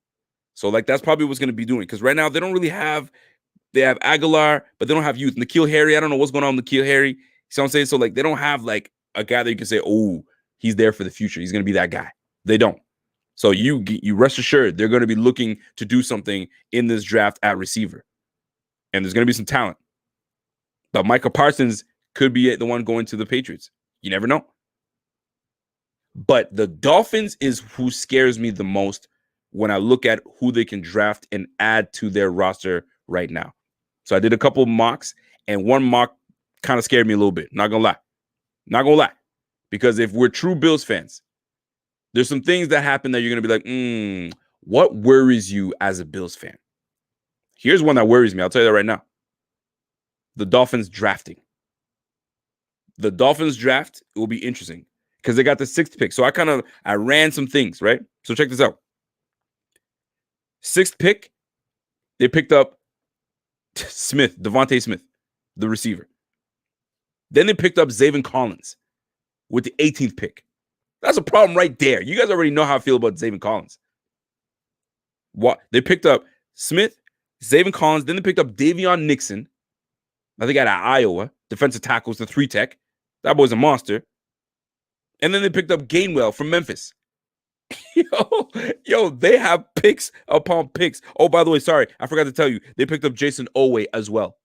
So like that's probably what's going to be doing, because right now they don't really have. They have Aguilar, but they don't have youth. N'Keal Harry, I don't know what's going on with N'Keal Harry. You see what I'm saying? So like they don't have like a guy that you can say, oh, he's there for the future. He's going to be that guy. They don't. So you rest assured they're going to be looking to do something in this draft at receiver. And there's going to be some talent. But Micah Parsons could be the one going to the Patriots. You never know. But the Dolphins is who scares me the most when I look at who they can draft and add to their roster right now. So I did a couple of mocks, and one mock kind of scared me a little bit. Not going to lie. Because if we're true Bills fans, there's some things that happen that you're going to be like, what worries you as a Bills fan? Here's one that worries me. I'll tell you that right now. The Dolphins drafting. The Dolphins draft will be interesting because they got the 6th pick. So I ran some things, right? So check this out. 6th pick, they picked up Devontae Smith, the receiver. Then they picked up Zaven Collins with the 18th pick. That's a problem right there. You guys already know how I feel about Zaven Collins. What they picked up Smith, Zaven Collins, then they picked up Davion Nixon. I think out of Iowa, defensive tackles, the 3 tech. That boy's a monster. And then they picked up Gainwell from Memphis. Yo, they have picks upon picks. Oh, by the way, sorry, I forgot to tell you, they picked up Jason Owe as well.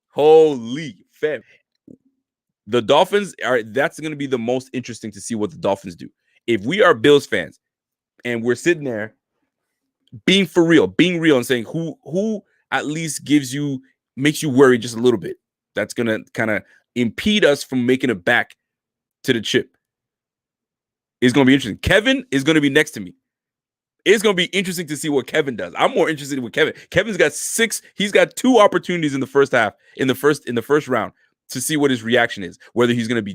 Holy fam. The Dolphins that's going to be the most interesting to see what the Dolphins do. If we are Bills fans and we're sitting there being real and saying who at least makes you worry just a little bit, that's going to kind of impede us from making it back to the chip. It's going to be interesting. Kevin is going to be next to me. It's going to be interesting to see what Kevin does. I'm more interested in what Kevin. Kevin's got 6. He's got 2 opportunities in the first half, in the first round, to see what his reaction is. Whether he's going to be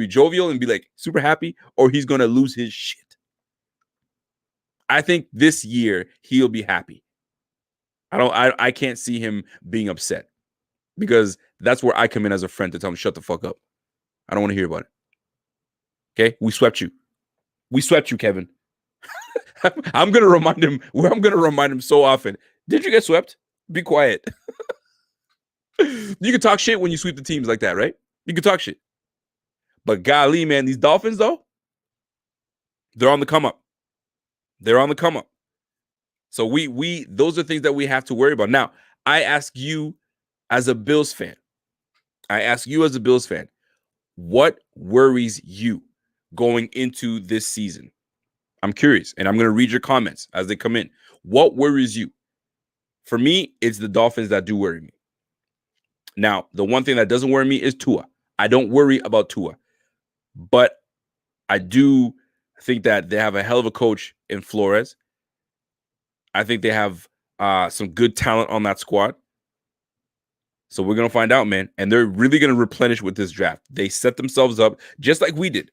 jovial and be like super happy, or he's going to lose his shit. I think this year he'll be happy. I can't see him being upset, because that's where I come in as a friend to tell him shut the fuck up. I don't want to hear about it. Okay, we swept you. We swept you, Kevin. I'm gonna remind him so often. Did you get swept? Be quiet. You can talk shit when you sweep the teams like that, right? You can talk shit. But golly, man, these Dolphins though, they're on the come up. They're on the come up. So we those are things that we have to worry about. Now, I ask you as a Bills fan. What worries you going into this season? I'm curious, and I'm going to read your comments as they come in. What worries you? For me, it's the Dolphins that do worry me. Now, the one thing that doesn't worry me is Tua. I don't worry about Tua, but I do think that they have a hell of a coach in Flores. I think they have some good talent on that squad. So we're going to find out, man. And they're really going to replenish with this draft. They set themselves up just like we did.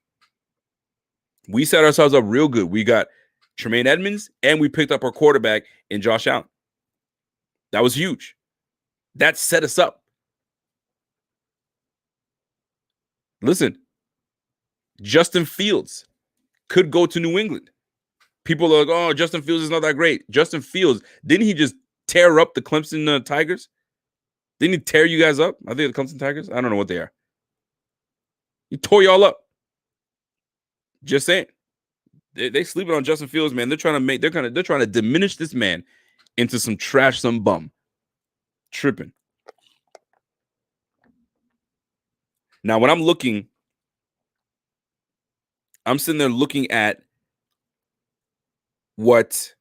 We set ourselves up real good. We got Tremaine Edmonds, and we picked up our quarterback in Josh Allen. That was huge. That set us up. Listen, Justin Fields could go to New England. People are like, oh, Justin Fields is not that great. Justin Fields, didn't he just tear up the Clemson Tigers? Didn't he tear you guys up? I think the Clemson Tigers. I don't know what they are. He tore y'all up. Just saying. They sleeping on Justin Fields, man. They're trying to diminish this man into some trash, some bum. Tripping. Now, when I'm sitting there looking at what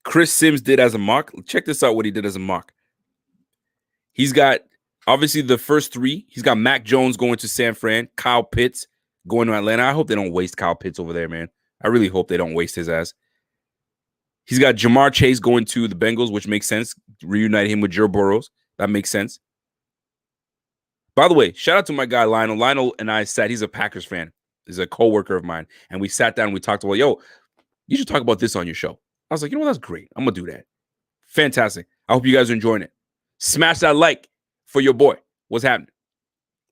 Chris Sims did as a mock. Check this out, what he did as a mock. He's got, obviously, the first three. He's got Mac Jones going to San Fran, Kyle Pitts going to Atlanta. I hope they don't waste Kyle Pitts over there, man. I really hope they don't waste his ass. He's got Jamar Chase going to the Bengals, which makes sense. Reunite him with Joe Burrows. That makes sense. By the way, shout out to my guy, Lionel. Lionel and I sat, he's a Packers fan. He's a coworker of mine. And we sat down and we talked about, yo, you should talk about this on your show. I was like, you know what? That's great. I'm going to do that. Fantastic. I hope you guys are enjoying it. Smash that like for your boy. What's happening?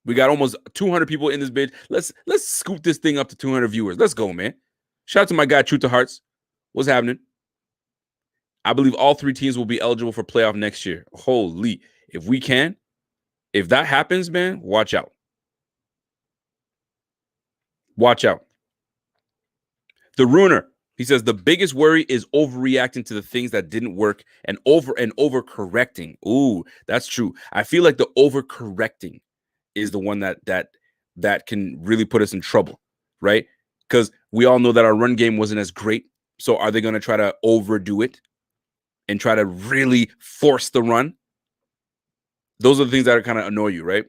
We got almost 200 people in this bid. Let's scoop this thing up to 200 viewers. Let's go, man. Shout out to my guy, Truth to Hearts. What's happening? I believe all three teams will be eligible for playoff next year. Holy. If that happens, man, watch out. Watch out. The Ruiner, he says, the biggest worry is overreacting to the things that didn't work and overcorrecting. Ooh, that's true. I feel like the overcorrecting is the one that can really put us in trouble, right? Because we all know that our run game wasn't as great. So are they going to try to overdo it and try to really force the run? Those are the things that kind of annoy you, right?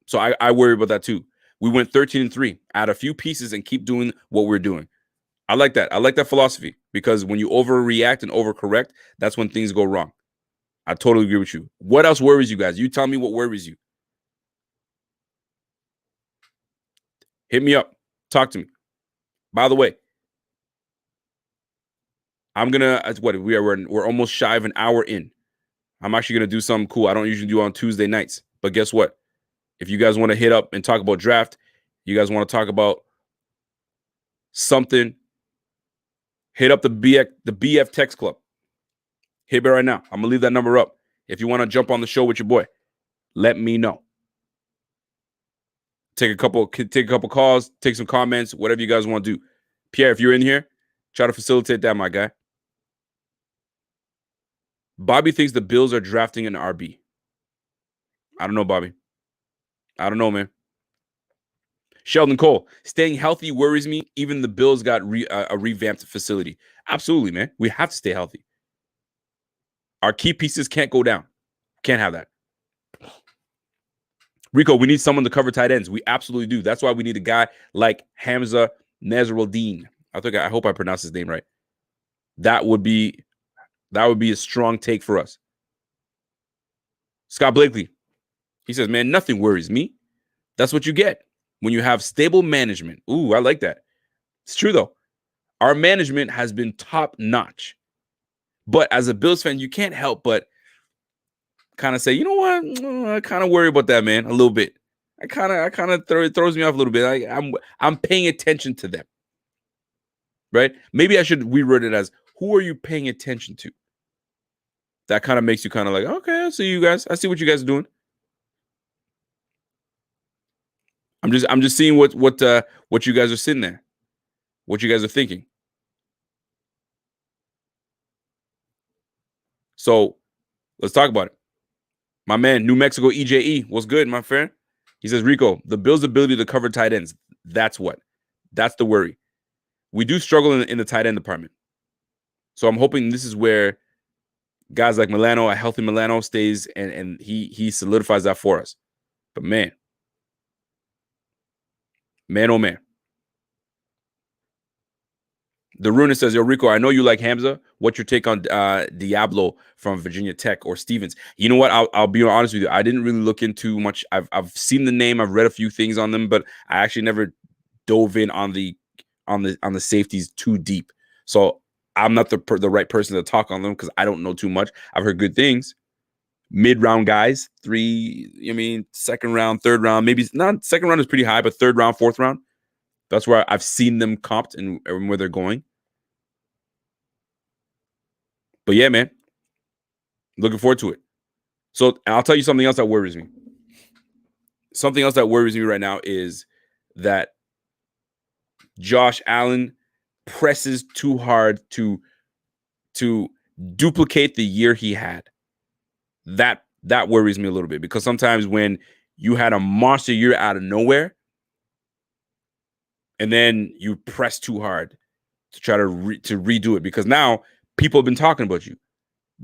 So I worry about that too. We went 13-3, add a few pieces and keep doing what we're doing. I like that. I like that philosophy because when you overreact and overcorrect, that's when things go wrong. I totally agree with you. What else worries you guys? You tell me what worries you. Hit me up. Talk to me. By the way, we're almost shy of an hour in. I'm actually going to do something cool. I don't usually do on Tuesday nights, but guess what? If you guys want to hit up and talk about draft, you guys want to talk about something, hit up the BF Text Club. Hit me right now. I'm going to leave that number up. If you want to jump on the show with your boy, let me know. Take a couple calls, take some comments, whatever you guys want to do. Pierre, if you're in here, try to facilitate that, my guy. Bobby thinks the Bills are drafting an RB. I don't know, Bobby. I don't know, man. Sheldon Cole, staying healthy worries me. Even the Bills got a revamped facility. Absolutely, man. We have to stay healthy. Our key pieces can't go down. Can't have that. Rico, we need someone to cover tight ends. We absolutely do. That's why we need a guy like Hamza Nasruddin. I hope I pronounced his name right. That would be a strong take for us. Scott Blakely, he says, man, nothing worries me. That's what you get when you have stable management. Ooh, I like that. It's true, though. Our management has been top notch. But as a Bills fan, you can't help but kind of say, you know what? I kind of worry about that, man, a little bit. It throws me off a little bit. I'm paying attention to them. Right? Maybe I should reword it as, who are you paying attention to? That kind of makes you kind of like, okay, I see you guys. I see what you guys are doing. I'm just seeing what you guys are sitting there, what you guys are thinking. So let's talk about it. My man, New Mexico EJE, what's good, my friend? He says, Rico, the Bills' ability to cover tight ends. That's the worry. We do struggle in the tight end department. So I'm hoping this is where guys like Milano, a healthy Milano, stays and he solidifies that for us. But man, oh man. The Ruiner says, yo, Rico, I know you like Hamza. What's your take on Diablo from Virginia Tech or Stevens? You know what? I'll be honest with you. I didn't really look into much. I've seen the name. I've read a few things on them, but I actually never dove in on the safeties too deep. So I'm not the right person to talk on them because I don't know too much. I've heard good things, mid-round guys, second round, third round, maybe not second round is pretty high, but third round, fourth round. That's where I've seen them comped and where they're going. But yeah, man, looking forward to it. So I'll tell you something else that worries me. Something else that worries me right now is that Josh Allen presses too hard to duplicate the year he had. That worries me a little bit, because sometimes when you had a monster year out of nowhere and then you press too hard to try to redo it, because now people have been talking about you.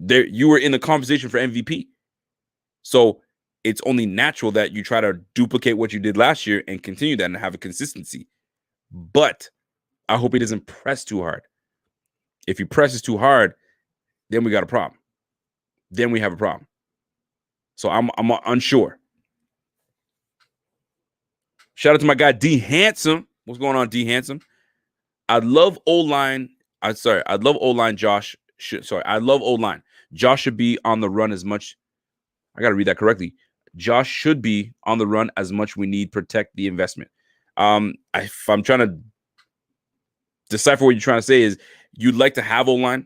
You were in the conversation for MVP. So it's only natural that you try to duplicate what you did last year and continue that and have a consistency. But I hope he doesn't press too hard. If he presses too hard, then we got a problem. Then we have a problem. So I'm unsure. Shout out to my guy D Handsome. What's going on, D Handsome? I love O-line. I love O-line. I love O-line. Josh should be on the run as much. I got to read that correctly. Josh should be on the run as much we need protect the investment. If I'm trying to decipher what you're trying to say is you'd like to have O-line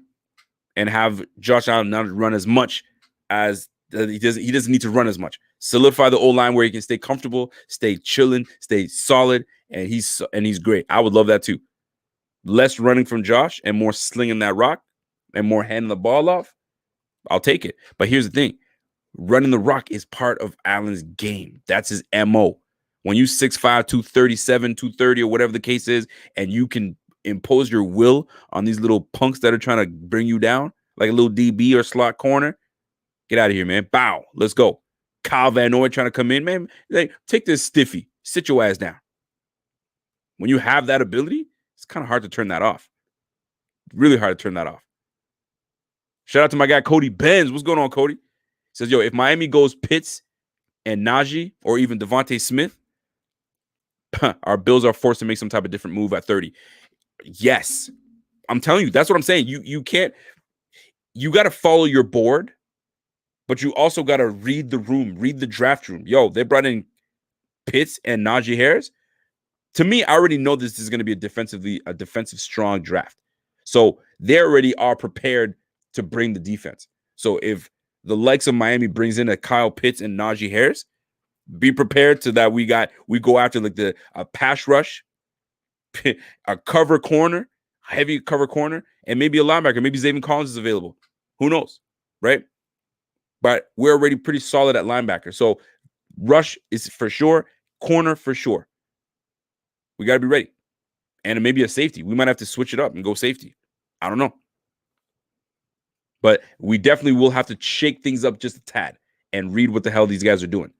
and have Josh Allen not run as much as he doesn't need to run as much. Solidify the O-line where he can stay comfortable, stay chilling, stay solid, and he's great. I would love that too. Less running from Josh and more slinging that rock and more handing the ball off. I'll take it. But here's the thing. Running the rock is part of Allen's game. That's his MO. When you 6'5", 237, 230, or whatever the case is, and you can impose your will on these little punks that are trying to bring you down, like a little DB or slot corner, get out of here, man. Bow. Let's go. Kyle Van Noy trying to come in, man. Hey, take this stiffy. Sit your ass down. When you have that ability, it's kind of hard to turn that off. Really hard to turn that off. Shout out to my guy, Cody Benz. What's going on, Cody? Says, yo, if Miami goes Pitts and Najee or even Devontae Smith, our Bills are forced to make some type of different move at 30. Yes. I'm telling you, that's what I'm saying. You can't, you got to follow your board, but you also got to read the room, read the draft room. Yo, they brought in Pitts and Najee Harris. To me, I already know this is going to be a defensive strong draft. So they already are prepared to bring the defense. So if the likes of Miami brings in a Kyle Pitts and Najee Harris, be prepared to that we go after like a pass rush, a cover corner, heavy cover corner, and maybe a linebacker. Maybe Zaven Collins is available. Who knows, right? But we're already pretty solid at linebacker. So rush is for sure, corner for sure. We got to be ready. And maybe a safety. We might have to switch it up and go safety. I don't know. But we definitely will have to shake things up just a tad and read what the hell these guys are doing.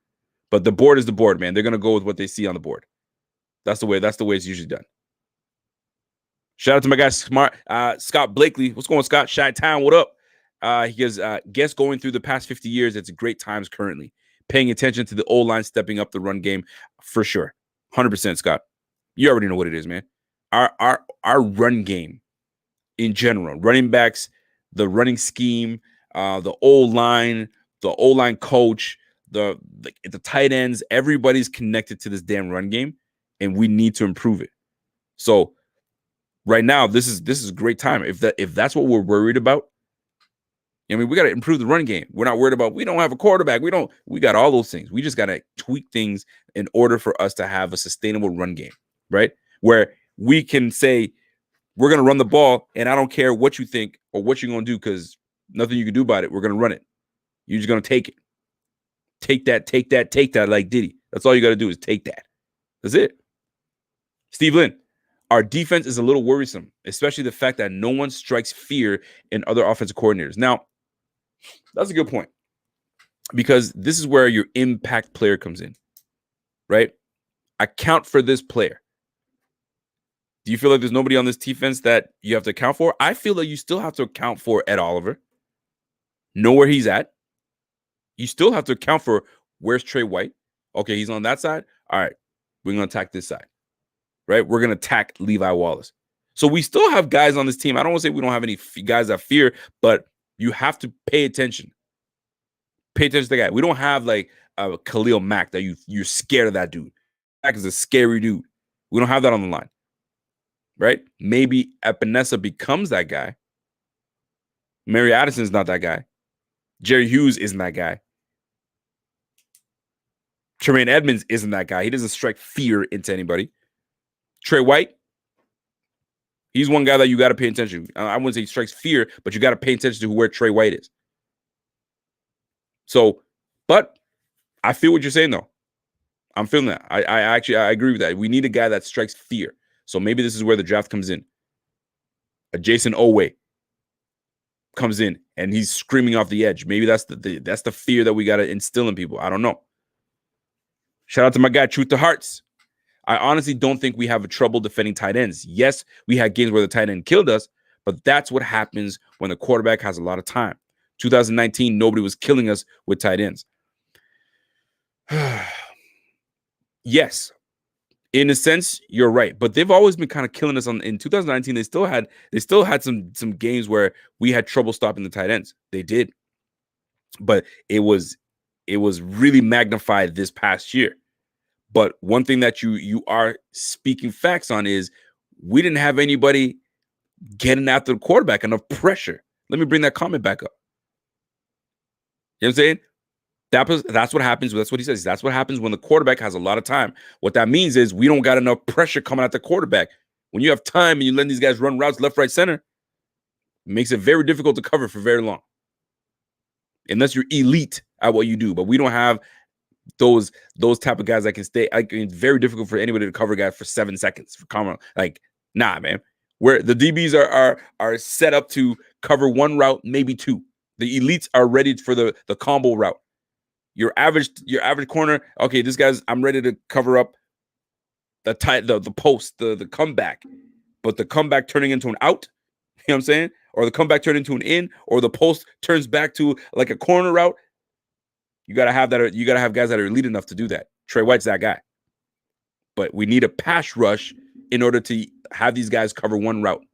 But the board is the board, man. They're going to go with what they see on the board. That's the way it's usually done. Shout out to my guy, Scott Blakely. What's going on, Scott? Chi-Town, what up? He goes, guess going through the past 50 years, it's great times currently. Paying attention to the O-line stepping up the run game for sure. 100%, Scott. You already know what it is, man. Our run game in general, running backs, the running scheme, the O-line coach, the tight ends, everybody's connected to this damn run game, and we need to improve it. So right now, this is a great time. If that's what we're worried about, I mean, we got to improve the run game. We're not worried about, we don't have a quarterback. We got all those things. We just got to tweak things in order for us to have a sustainable run game, right? Where we can say, we're going to run the ball, and I don't care what you think or what you're going to do because nothing you can do about it. We're going to run it. You're just going to take it. Take that like Diddy. That's all you got to do is take that. That's it. Steve Lynn, our defense is a little worrisome, especially the fact that no one strikes fear in other offensive coordinators. Now, that's a good point because this is where your impact player comes in, right? Account for this player. Do you feel like there's nobody on this defense that you have to account for? I feel like you still have to account for Ed Oliver. Know where he's at. You still have to account for where's Trey White. Okay, he's on that side. All right, we're going to attack this side, right? We're going to attack Levi Wallace. So we still have guys on this team. I don't want to say we don't have any guys that fear, but you have to pay attention. pay attention to the guy. We don't have like Khalil Mack that you're scared of that dude. Mack is a scary dude. We don't have that on the line, right? Maybe Epinesa becomes that guy. Mary Addison's not that guy. Jerry Hughes isn't that guy. Tremaine Edmonds isn't that guy. He doesn't strike fear into anybody. Trey White, he's one guy that you got to pay attention to. I wouldn't say he strikes fear, but you got to pay attention to where Trey White is. So, but I feel what you're saying, though. I'm feeling that. I agree with that. We need a guy that strikes fear. So maybe this is where the draft comes in. A Jason Owe comes in and he's screaming off the edge. Maybe that's the fear that we got to instill in people. I don't know. Shout out to my guy, Truth to Hearts. I honestly don't think we have a trouble defending tight ends. Yes, we had games where the tight end killed us, but that's what happens when the quarterback has a lot of time. 2019, nobody was killing us with tight ends. Yes, in a sense, you're right, but they've always been kind of killing us. In 2019, they still had some games where we had trouble stopping the tight ends. They did, but it was really magnified this past year. But one thing that you are speaking facts on is we didn't have anybody getting after the quarterback, enough pressure. Let me bring that comment back up. You know what I'm saying? That's what happens. That's what he says. That's what happens when the quarterback has a lot of time. What that means is we don't got enough pressure coming at the quarterback. When you have time and you let these guys run routes left, right, center, it makes it very difficult to cover for very long. Unless you're elite at what you do. But we don't have those type of guys that can stay. It's very difficult for anybody to cover a guy for 7 seconds. Like, nah, man. Where the DBs are set up to cover one route, maybe two. The elites are ready for the combo route. Your average corner, okay, this guy's, I'm ready to cover up the post, the comeback. But the comeback turning into an out, you know what I'm saying? Or the comeback turning into an in, or the post turns back to like a corner route. You gotta have that. You gotta have guys that are elite enough to do that. Trey White's that guy. But we need a pass rush in order to have these guys cover one route.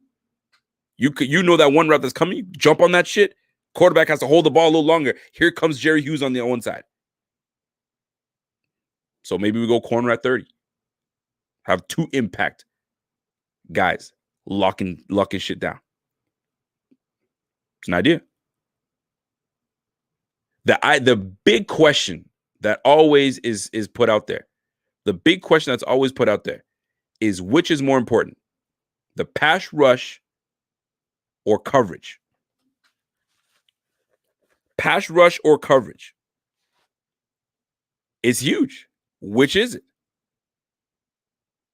You know that one route that's coming, you jump on that shit. Quarterback has to hold the ball a little longer. Here comes Jerry Hughes on the one side. So maybe we go corner at 30. Have two impact guys locking shit down. It's an idea. The big question that always is put out there, the big question that's always put out there is which is more important, the pass rush or coverage? Pass rush or coverage? It's huge. Which is it?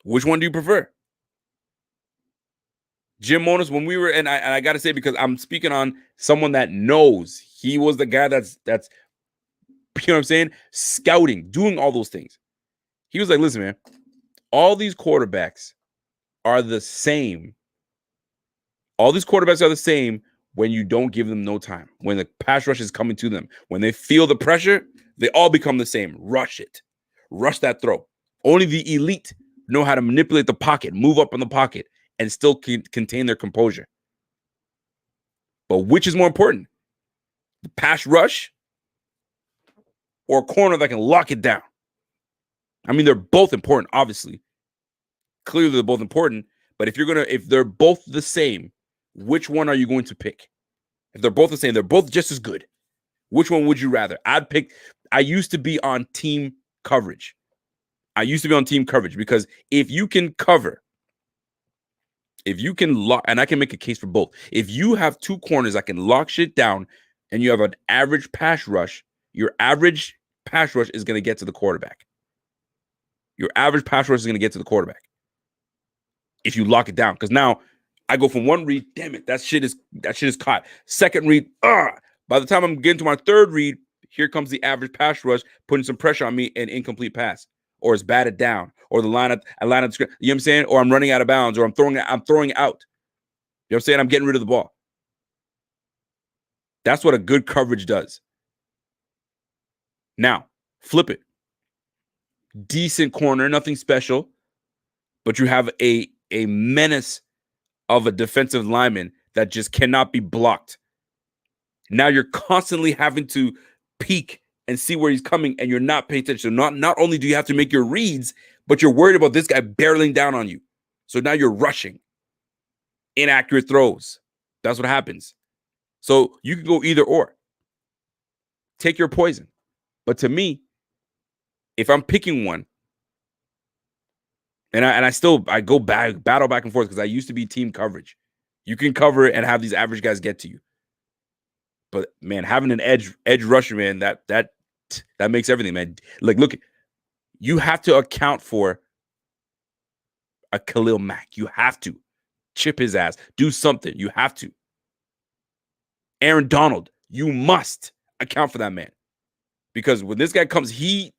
Which one do you prefer? Jim Monos, when we were, and I got to say, because I'm speaking on someone that knows, he was the guy that's you know what I'm saying, scouting, doing all those things. He was like, listen, man, all these quarterbacks are the same. All these quarterbacks are the same when you don't give them no time. When the pass rush is coming to them, when they feel the pressure, they all become the same. Rush it. Rush that throw. Only the elite know how to manipulate the pocket, move up in the pocket, and still contain their composure. But which is more important? The pass rush or a corner that can lock it down? I mean, they're both important, obviously. Clearly, they're both important. But if they're both the same, which one are you going to pick? If they're both the same, they're both just as good. Which one would you rather? I used to be on team coverage. Because if you can cover, if you can lock, and I can make a case for both. If you have two corners that can lock shit down and you have an average pass rush, your average pass rush is going to get to the quarterback. Your average pass rush is going to get to the quarterback if you lock it down. Because now I go from one read, damn it, that shit is caught. Second read, by the time I'm getting to my third read, here comes the average pass rush putting some pressure on me, and incomplete pass, or it's batted down, or the line at the script. You know what I'm saying? Or I'm running out of bounds, or I'm throwing out. You know what I'm saying? I'm getting rid of the ball. That's what a good coverage does. Now, flip it. Decent corner, nothing special, but you have a menace of a defensive lineman that just cannot be blocked. Now you're constantly having to peek and see where he's coming, and you're not paying attention. So not only do you have to make your reads, but you're worried about this guy barreling down on you. So now you're rushing. Inaccurate throws. That's what happens. So you can go either or. Take your poison. But to me, if I'm picking one, and I go battle back and forth because I used to be team coverage. You can cover it and have these average guys get to you. But man, having an edge rusher, man, that makes everything, man. Like, look, you have to account for a Khalil Mack. You have to chip his ass, do something. You have to. Aaron Donald, you must account for that man, because when this guy comes, he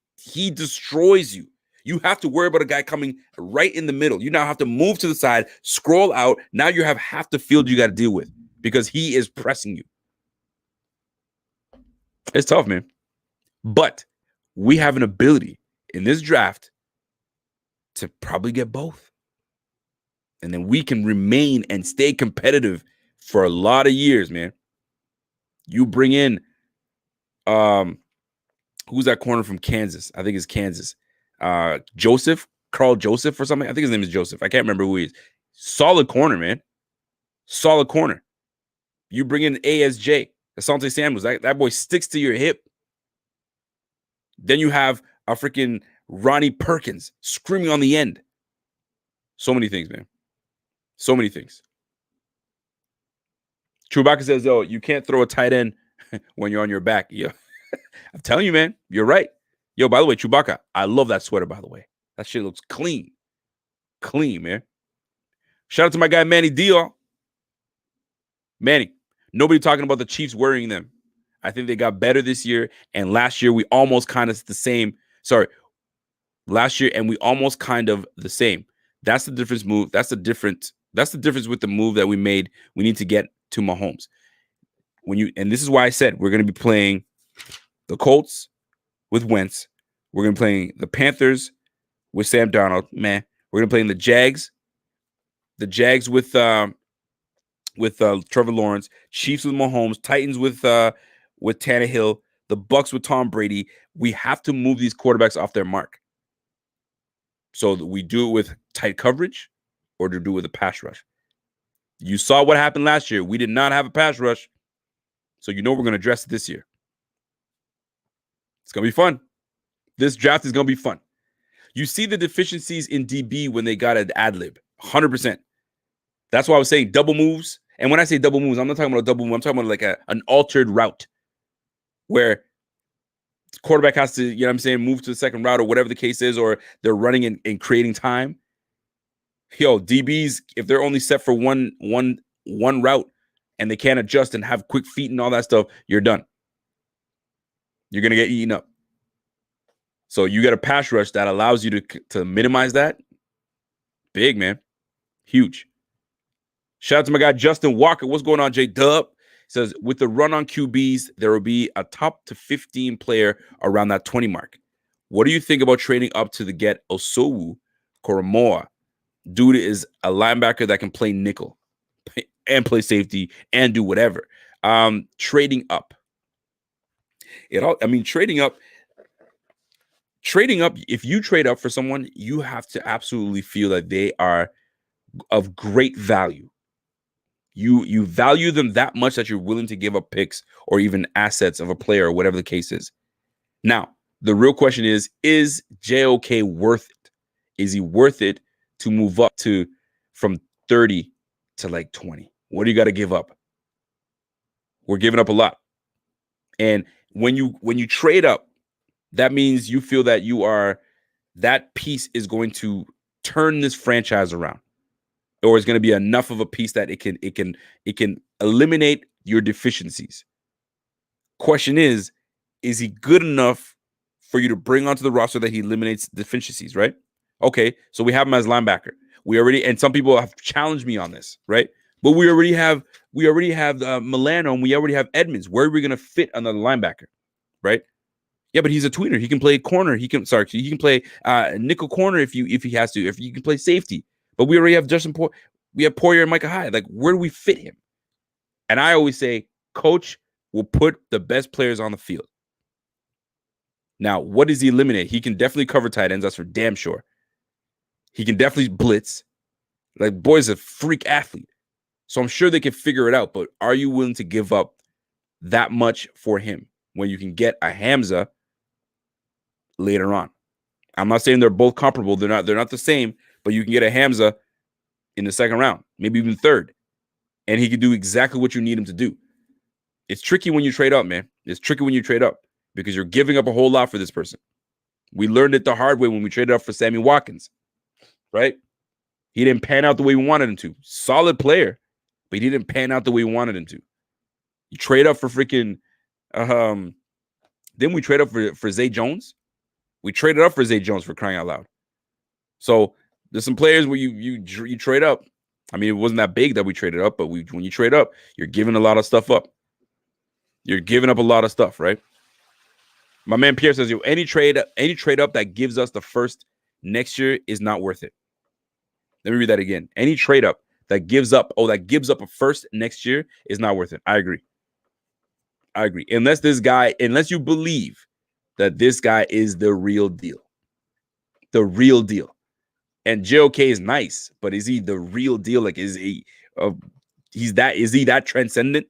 destroys you. You have to worry about a guy coming right in the middle. You now have to move to the side, scroll out. Now you have half the field you got to deal with because he is pressing you. It's tough, man. But we have an ability in this draft to probably get both. And then we can remain and stay competitive for a lot of years, man. You bring in, who's that corner from Kansas? I think it's Kansas. Carl Joseph or something. I think his name is Joseph. I can't remember who he is. Solid corner, man. Solid corner. You bring in ASJ, Asante Samuels. That boy sticks to your hip. Then you have a freaking Ronnie Perkins screaming on the end. So many things, man. So many things. Chewbacca says, yo, you can't throw a tight end when you're on your back. Yo, I'm telling you, man, you're right. Yo, by the way, Chewbacca, I love that sweater, by the way. That shit looks clean. Clean, man. Shout out to my guy, Manny Dior. Manny, nobody talking about the Chiefs worrying them. I think they got better this year, and last year we almost kind of the same. Last year, and we almost kind of the same. That's the difference move. That's the difference with the move that we made. We need to get to Mahomes. And this is why I said we're going to be playing the Colts with Wentz. We're going to be playing the Panthers with Sam Darnold. Man, we're going to be playing the Jags. The Jags with Trevor Lawrence. Chiefs with Mahomes. Titans with Tannehill. The Bucks with Tom Brady. We have to move these quarterbacks off their mark. So we do it with tight coverage or to do it with a pass rush. You saw what happened last year. We did not have a pass rush. So we're going to address it this year. It's going to be fun. This draft is going to be fun. You see the deficiencies in DB when they got an ad lib. 100%. That's why I was saying double moves. And when I say double moves, I'm not talking about a double move. I'm talking about like an altered route where the quarterback has to, move to the second route or whatever the case is, or they're running and creating time. Yo, DBs, if they're only set for one route and they can't adjust and have quick feet and all that stuff, you're done. You're going to get eaten up. So you get a pass rush that allows you to minimize that. Big, man. Huge. Shout out to my guy, Justin Walker. What's going on, J-Dub? Says, with the run on QBs, there will be a top to 15 player around that 20 mark. What do you think about trading up to get Osowu Koromoa? Dude is a linebacker that can play nickel and play safety and do whatever. Trading up. Trading up, if you trade up for someone, you have to absolutely feel that they are of great value. You value them that much that you're willing to give up picks or even assets of a player or whatever the case is. Now, the real question is JOK worth it? Is he worth it to move up from 30 to like 20? What do you got to give up? We're giving up a lot. And when you trade up, that means you feel that that piece is going to turn this franchise around, or is going to be enough of a piece that it can eliminate your deficiencies. Question is he good enough for you to bring onto the roster that he eliminates deficiencies, right? Okay, so we have him as linebacker. And some people have challenged me on this, right? But we already have Milano and we already have Edmonds. Where are we going to fit another linebacker, right? Yeah, but he's a tweener. He can play corner. He can play nickel corner if he has to. If he can play safety. But we already have we have Poyer and Micah Hyde. Like, where do we fit him? And I always say, coach will put the best players on the field. Now, what does he eliminate? He can definitely cover tight ends. That's for damn sure. He can definitely blitz. Like, boy's a freak athlete. So I'm sure they can figure it out. But are you willing to give up that much for him when you can get a Hamza later on? I'm not saying they're both comparable. They're not the same, but you can get a Hamza in the second round, maybe even third. And he can do exactly what you need him to do. It's tricky when you trade up, man. It's tricky when you trade up because you're giving up a whole lot for this person. We learned it the hard way when we traded up for Sammy Watkins, right? He didn't pan out the way we wanted him to. Solid player, but he didn't pan out the way we wanted him to. You trade up for freaking, then we trade up for Zay Jones. We traded up for Zay Jones, for crying out loud. So there's some players where you trade up. I mean, it wasn't that big that we traded up, but when you trade up, you're giving a lot of stuff up. You're giving up a lot of stuff, right? My man Pierre says, any trade up that gives us the first next year is not worth it. Let me read that again. Any trade up that gives up a first next year is not worth it. I agree. Unless you believe that this guy is the real deal. The real deal. And JOK is nice, but is he the real deal? Like, is he that transcendent?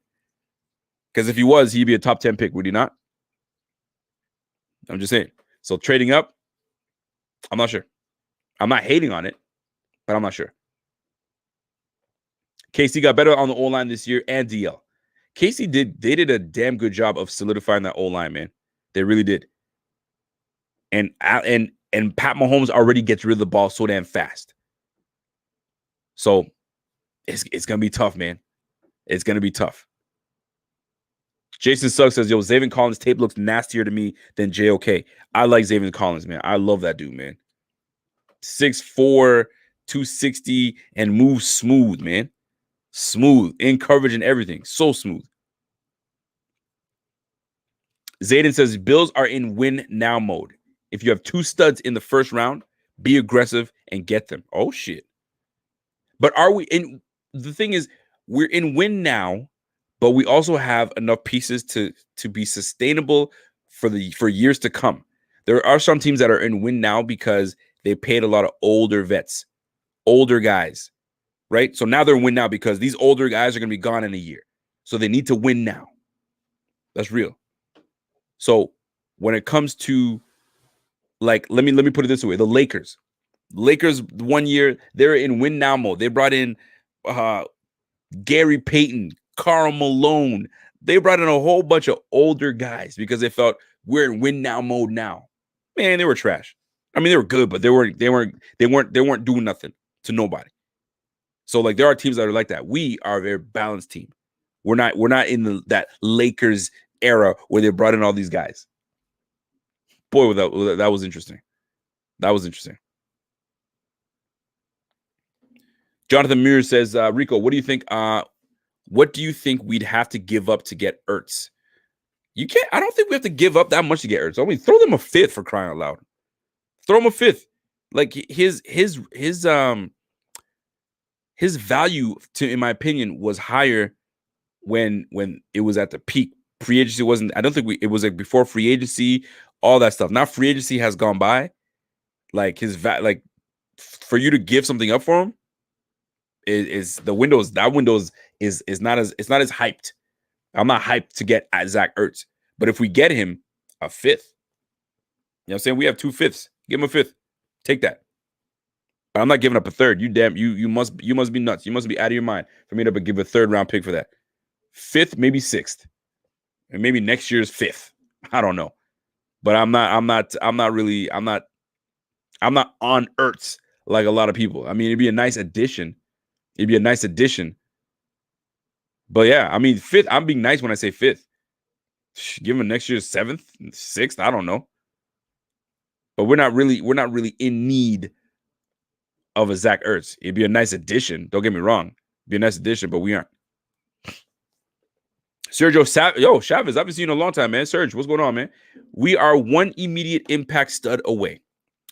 Because if he was, he'd be a top 10 pick, would he not? I'm just saying. So trading up, I'm not sure. I'm not hating on it, but I'm not sure. KC got better on the O-line this year and DL. KC did a damn good job of solidifying that O-line, man. They really did. And Pat Mahomes already gets rid of the ball so damn fast. So it's gonna be tough, man. It's gonna be tough. Jason Suggs says, Zaven Collins' tape looks nastier to me than JOK. I like Zaven Collins, man. I love that dude, man. 6'4", 260, and moves smooth, man. Smooth. In coverage and everything. So smooth. Zayden says, Bills are in win now mode. If you have two studs in the first round, be aggressive and get them. Oh, shit. But are we in? The thing is, we're in win now, but we also have enough pieces to be sustainable for years to come. There are some teams that are in win now because they paid a lot of older vets, older guys, right? So now they're in win now because these older guys are going to be gone in a year. So they need to win now. That's real. So when it comes to, like, let me put it this way. The Lakers 1 year, they're in win now mode. They brought in Gary Payton, Karl Malone. They brought in a whole bunch of older guys because they felt we're in win now mode now. Man, they were trash. I mean, they were good, but they weren't doing nothing to nobody. So, like, there are teams that are like that. We are a very balanced team. We're not in that Lakers era where they brought in all these guys. Boy, that was interesting. That was interesting. Jonathan Muir says, Rico, what do you think? What do you think we'd have to give up to get Ertz? You can't. I don't think we have to give up that much to get Ertz. I mean, throw them a fifth, for crying out loud. Throw him a fifth. Like, his value, in my opinion, was higher when it was at the peak. Free agency wasn't. I don't think it was like before free agency, all that stuff. Now free agency has gone by. Like, for you to give something up for him is the windows. That windows is not as hyped. I'm not hyped to get at Zach Ertz, but if we get him a fifth, you know what I'm saying? We have 2 fifths. Give him a fifth. Take that. But I'm not giving up a third. You must be nuts. You must be out of your mind for me to give a third round pick for that. Fifth, maybe sixth, and maybe next year's fifth. I don't know, but I'm not on Ertz like a lot of people. I mean, it'd be a nice addition. But yeah, I mean, fifth. I'm being nice when I say fifth. Give him next year's 7th, 6th. I don't know. But we're not really in need of a Zach Ertz. It'd be a nice addition. Don't get me wrong. It'd be a nice addition, but we aren't. Sergio Chavez, I haven't seen you in a long time, man. Serge, what's going on, man? We are one immediate impact stud away.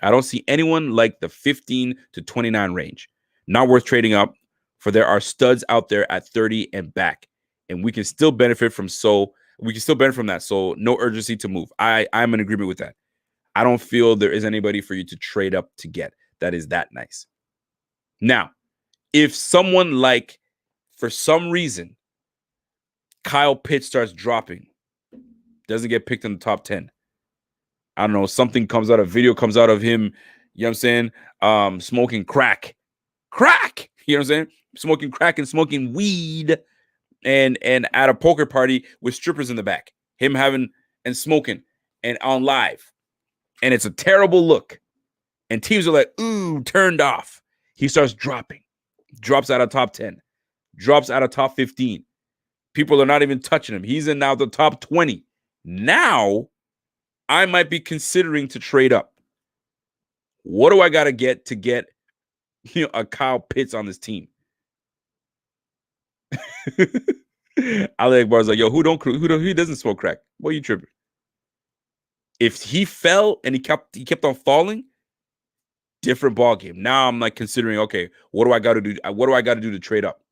I don't see anyone like the 15 to 29 range. Not worth trading up, for there are studs out there at 30 and back, and we can still benefit from that. So no urgency to move. I'm in agreement with that. I don't feel there is anybody for you to trade up to get that is that nice. Now, if someone like, for some reason, Kyle Pitts starts dropping, doesn't get picked in the top 10. I don't know, something comes out, a video comes out of him, you know what I'm saying? Smoking crack. You know what I'm saying? Smoking crack and smoking weed and at a poker party with strippers in the back. Him having and smoking and on live. And it's a terrible look. And teams are like, ooh, turned off. He starts dropping. Drops out of top 10. Drops out of top 15. People are not even touching him. He's in now the top 20. Now, I might be considering to trade up. What do I got to get a Kyle Pitts on this team? Ali Akbar's like, yo, who doesn't smoke crack? What are you tripping? If he fell and he kept on falling, different ball game. Now I'm like considering, okay, what do I got to do? What do I got to do to trade up?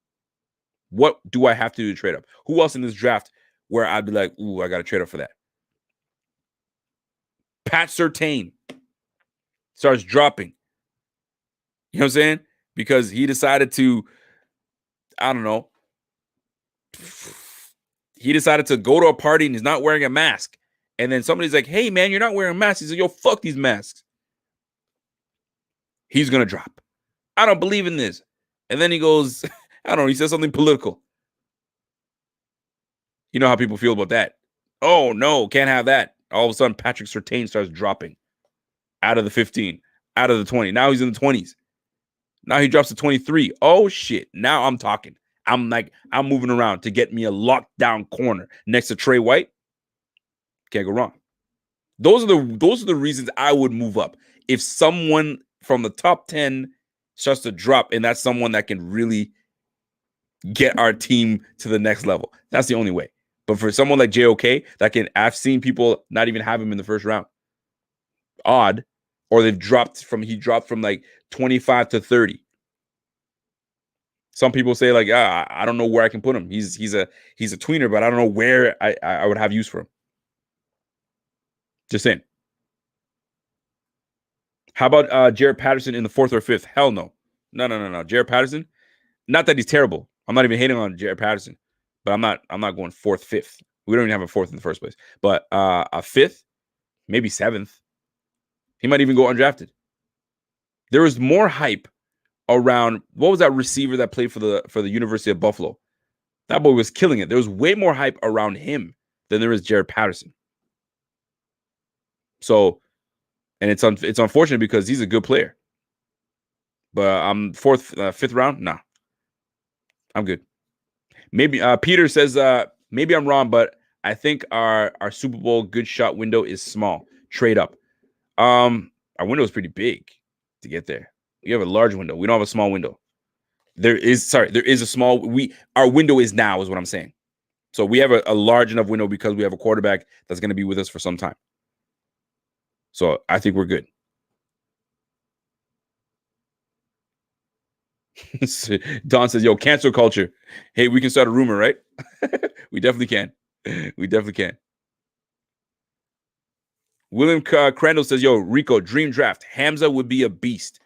What do I have to do to trade up? Who else in this draft where I'd be like, ooh, I got to trade up for that? Pat Surtain starts dropping. You know what I'm saying? Because he decided to, I don't know, he decided to go to a party and he's not wearing a mask. And then somebody's like, hey, man, you're not wearing a mask. He's like, yo, fuck these masks. He's going to drop. I don't believe in this. And then he goes, I don't know, he says something political. You know how people feel about that. Oh, no, can't have that. All of a sudden, Patrick Surtain starts dropping out of the 15, out of the 20. Now he's in the 20s. Now he drops to 23. Oh, shit. Now I'm talking. I'm moving around to get me a lockdown corner next to Trey White. Can't go wrong. Those are the reasons I would move up. If someone from the top 10 starts to drop, and that's someone that can really get our team to the next level. That's the only way. But for someone like JOK, I've seen people not even have him in the first round. Odd. Or he dropped from like 25 to 30. Some people say like, I don't know where I can put him. He's a tweener, but I don't know where I would have use for him. Just saying. How about Jared Patterson in the 4th or 5th? Hell no. No. Jared Patterson, not that he's terrible. I'm not even hating on Jared Patterson, but I'm not going 4th, 5th. We don't even have a 4th in the first place. But a 5th, maybe 7th. He might even go undrafted. There was more hype around, what was that receiver that played for the University of Buffalo? That boy was killing it. There was way more hype around him than there is Jared Patterson. So, and it's unfortunate because he's a good player. But I'm 4th, 5th round? Nah. I'm good. Maybe Peter says, maybe I'm wrong, but I think our Super Bowl good shot window is small. Trade up. Our window is pretty big to get there. We have a large window. We don't have a small window. There is a small, our window is now is what I'm saying. So we have a large enough window because we have a quarterback that's going to be with us for some time. So I think we're good. Don says, yo, cancel culture. Hey, we can start a rumor, right? We definitely can. We definitely can. William Crandall says, yo, Rico, dream draft. Hamza would be a beast.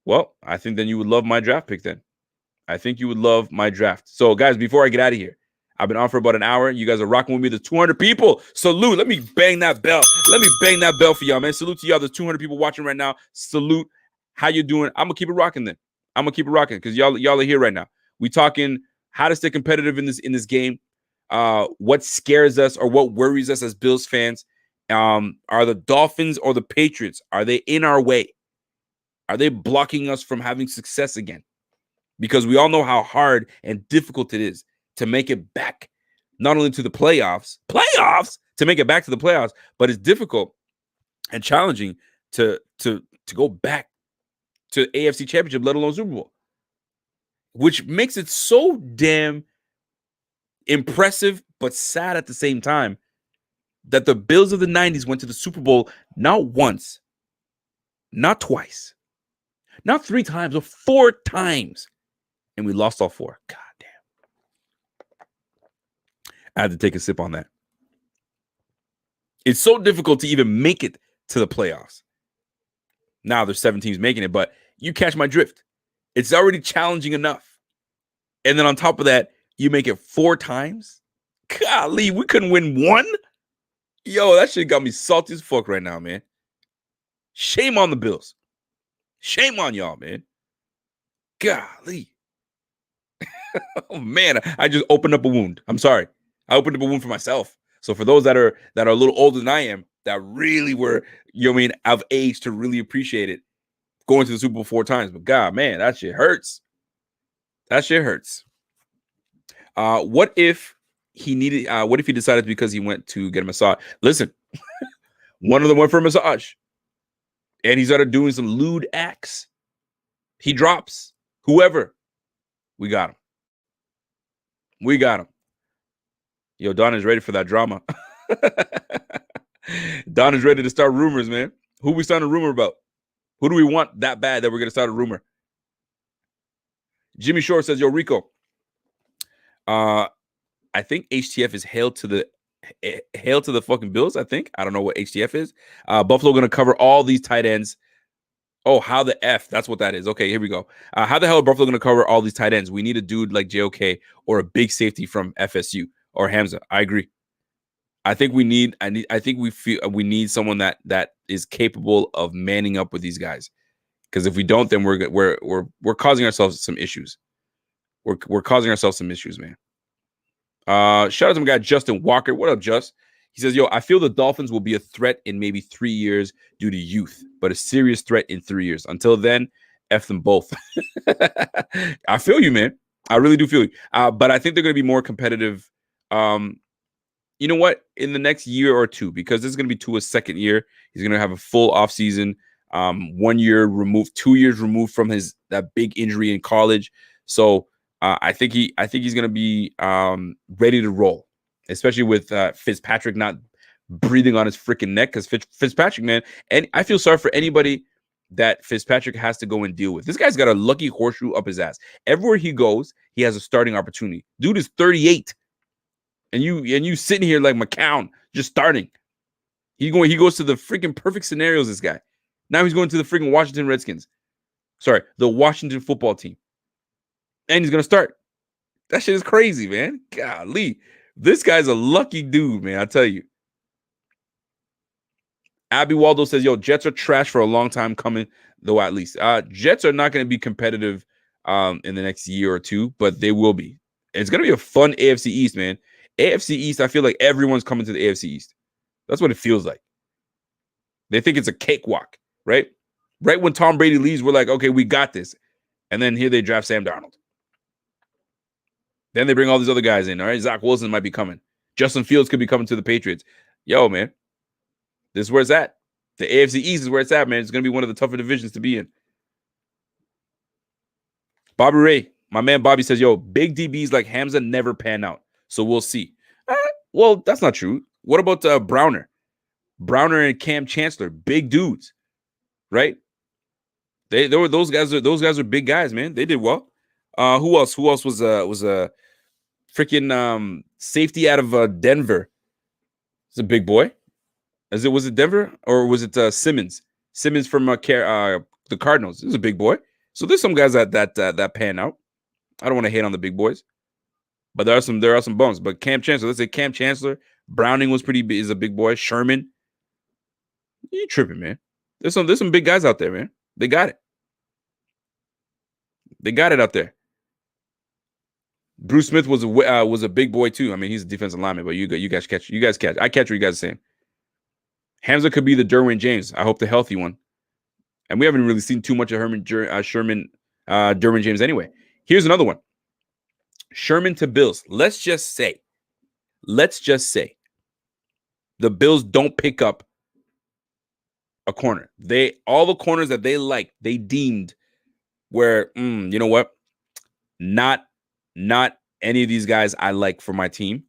Well, I think then you would love my draft pick then. I think you would love my draft. So, guys, before I get out of here, I've been on for about an hour. You guys are rocking with me. There's 200 people. Salute. Let me bang that bell. Let me bang that bell for y'all, man. Salute to y'all. There's 200 people watching right now. Salute. How you doing? I'm going to keep it rocking then. I'm going to keep it rocking because y'all are here right now. We talking how to stay competitive in this game. What scares us or what worries us as Bills fans. Are the Dolphins or the Patriots, are they in our way? Are they blocking us from having success again? Because we all know how hard and difficult it is to make it back, not only to the playoffs, to make it back to the playoffs, but it's difficult and challenging to go back to AFC Championship, let alone Super Bowl, which makes it so damn impressive but sad at the same time that the Bills of the 90s went to the Super Bowl not once, not twice, not 3 times, but 4 times. And we lost all 4. God damn. I had to take a sip on that. It's so difficult to even make it to the playoffs. Now there's 7 teams making it, but you catch my drift. It's already challenging enough. And then on top of that, you make it 4 times? Golly, we couldn't win 1? Yo, that shit got me salty as fuck right now, man. Shame on the Bills. Shame on y'all, man. Golly. Oh, man, I just opened up a wound. I'm sorry. I opened up a wound for myself. So for those that are a little older than I am, that really were, you know what I mean, of age to really appreciate it, going to the Super Bowl 4 times. But God, man, that shit hurts. That shit hurts. What if he decided because he went to get a massage? Listen, one of them went for a massage, and he started doing some lewd acts. He drops whoever. We got him. We got him. Yo, Don is ready for that drama. Don is ready to start rumors, man. Who we starting a rumor about? Who do we want that bad that we're going to start a rumor? Jimmy Shore says, yo, Rico, I think HTF is hail to the fucking Bills, I think. I don't know what HTF is. Buffalo going to cover all these tight ends. Oh, how the F? That's what that is. Okay, here we go. How the hell are Buffalo going to cover all these tight ends? We need a dude like JOK or a big safety from FSU or Hamza. I agree. I think we need someone that is capable of manning up with these guys. Because if we don't, then we're causing ourselves some issues. We're causing ourselves some issues, man. Shout out to my guy Justin Walker. What up, Just? He says, yo, I feel the Dolphins will be a threat in maybe 3 years due to youth, but a serious threat in 3 years. Until then, F them both. I feel you, man. I really do feel you. But I think they're going to be more competitive. You know what? In the next year or two, because this is going to be Tua's second year. He's going to have a full offseason, 1 year removed, 2 years removed from that big injury in college. So I think he's going to be ready to roll, especially with Fitzpatrick not breathing on his freaking neck. Because Fitzpatrick, man, and I feel sorry for anybody that Fitzpatrick has to go and deal with. This guy's got a lucky horseshoe up his ass. Everywhere he goes, he has a starting opportunity. Dude is 38, and you sitting here like McCown just starting. He goes to the freaking perfect scenarios. This guy. Now he's going to the freaking Washington Redskins. Sorry, the Washington football team. And he's going to start. That shit is crazy, man. Golly. This guy's a lucky dude, man. I tell you. Abby Waldo says, yo, Jets are trash for a long time coming, though, at least. Jets are not going to be competitive in the next year or two, but they will be. It's going to be a fun AFC East, man. AFC East, I feel like everyone's coming to the AFC East. That's what it feels like. They think it's a cakewalk, right? Right when Tom Brady leaves, we're like, okay, we got this. And then here they draft Sam Darnold. Then they bring all these other guys in, all right? Zach Wilson might be coming. Justin Fields could be coming to the Patriots. Yo, man, this is where it's at. The AFC East is where it's at, man. It's going to be one of the tougher divisions to be in. Bobby Ray, my man Bobby says, yo, big DBs like Hamza never pan out. So we'll see. Well, that's not true. What about Browner? Browner and Cam Chancellor, big dudes, right? Those guys are big guys, man. They did well. Who else? Who else was a freaking safety out of Denver? It's a big boy. Was it Denver or was it Simmons? Simmons from the Cardinals. This is a big boy. So there's some guys that pan out. I don't want to hate on the big boys, but there are some bums. But Cam Chancellor, let's say Cam Chancellor, Browning is a big boy. Sherman, you tripping, man? There's some big guys out there, man. They got it. They got it out there. Bruce Smith was a big boy too. I mean, he's a defensive lineman, but you guys catch. I catch what you guys are saying. Hamza could be the Derwin James. I hope the healthy one. And we haven't really seen too much of Sherman, Derwin James anyway. Here's another one. Sherman to Bills. Let's just say the Bills don't pick up a corner. All the corners that they deemed where, you know what? Not any of these guys I like for my team.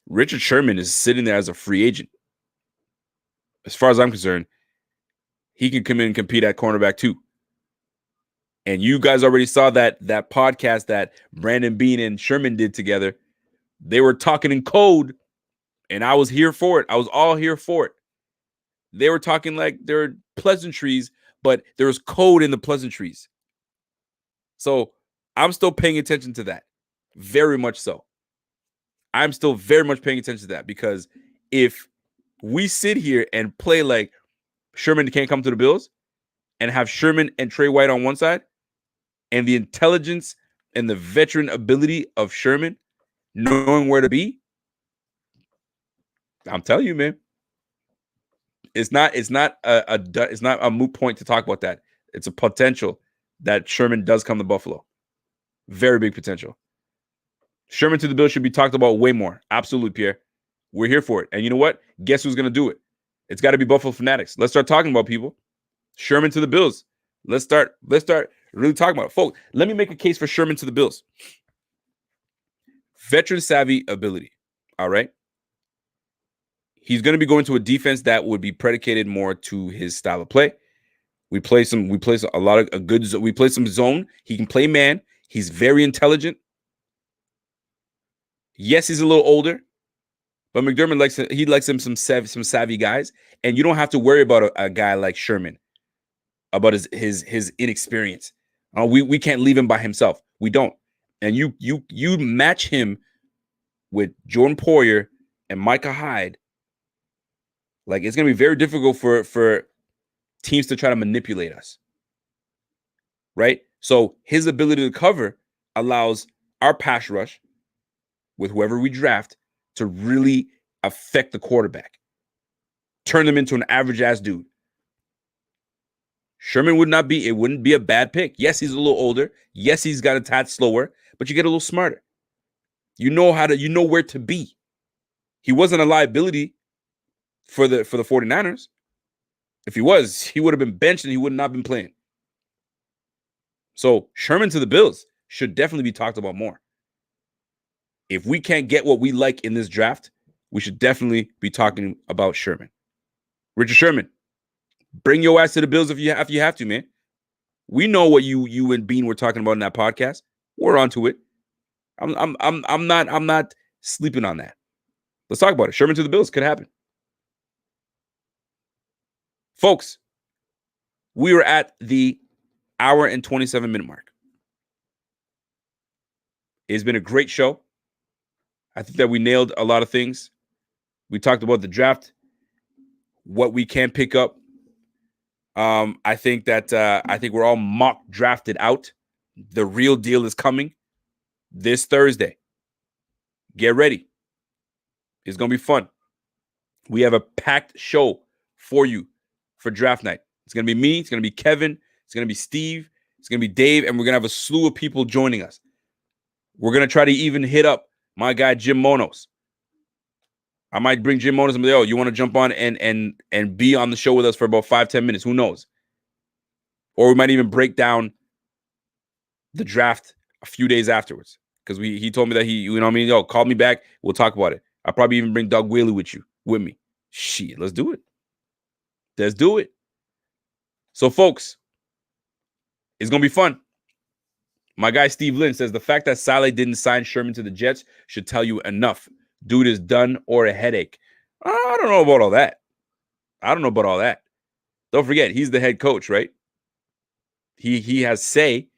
Richard Sherman is sitting there as a free agent. As far as I'm concerned, he can come in and compete at cornerback too. And you guys already saw that podcast that Brandon Beane and Sherman did together. They were talking in code, and I was here for it. I was all here for it. They were talking like they're pleasantries, but there was code in the pleasantries. So I'm still paying attention to that. Very much so. I'm still very much paying attention to that, because if we sit here and play like Sherman can't come to the Bills and have Sherman and Trey White on one side, and the intelligence and the veteran ability of Sherman knowing where to be, I'm telling you, man, it's not a moot point to talk about that. It's a potential that Sherman does come to Buffalo. Very big potential. Sherman to the Bills should be talked about way more. Absolutely, Pierre. We're here for it. And you know what? Guess who's going to do it? It's got to be Buffalo Fanatics. Let's start talking about people. Sherman to the Bills. Let's start really talking about it. Folks, let me make a case for Sherman to the Bills. Veteran savvy ability. All right. He's going to be going to a defense that would be predicated more to his style of play. We play some zone. He can play man. He's very intelligent. Yes, he's a little older, but McDermott likes him some savvy guys, and you don't have to worry about a guy like Sherman, about his inexperience. We can't leave him by himself. We don't. And you match him with Jordan Poyer and Micah Hyde. Like, it's gonna be very difficult for teams to try to manipulate us, right? So his ability to cover allows our pass rush with whoever we draft to really affect the quarterback, turn them into an average-ass dude. Sherman wouldn't be a bad pick. Yes, he's a little older. Yes, he's got a tad slower, but you get a little smarter. You know where to be. He wasn't a liability for the 49ers. If he was, he would have been benched and he would not have been playing. So Sherman to the Bills should definitely be talked about more. If we can't get what we like in this draft, we should definitely be talking about Sherman. Richard Sherman, bring your ass to the Bills if you have to, man. We know what you and Beane were talking about in that podcast. We're onto it. I'm not sleeping on that. Let's talk about it. Sherman to the Bills could happen. Folks, we were at the hour and 27-minute mark. It's been a great show. I think that we nailed a lot of things. We talked about the draft, what we can pick up. I think we're all mock drafted out. The real deal is coming this Thursday. Get ready. It's going to be fun. We have a packed show for you for draft night. It's going to be me. It's going to be Kevin. It's going to be Steve. It's going to be Dave. And we're going to have a slew of people joining us. We're going to try to even hit up my guy, Jim Monos. I might bring Jim Monos and be like, oh, you want to jump on and be on the show with us for about 5-10 minutes? Who knows? Or we might even break down the draft a few days afterwards. Because he told me that yo, call me back. We'll talk about it. I'll probably even bring Doug Whaley with me. Shit, let's do it. Let's do it. So, folks, it's going to be fun. My guy Steve Lynn says the fact that Saleh didn't sign Sherman to the Jets should tell you enough. Dude is done or a headache. I don't know about all that. Don't forget, he's the head coach, right? He has say.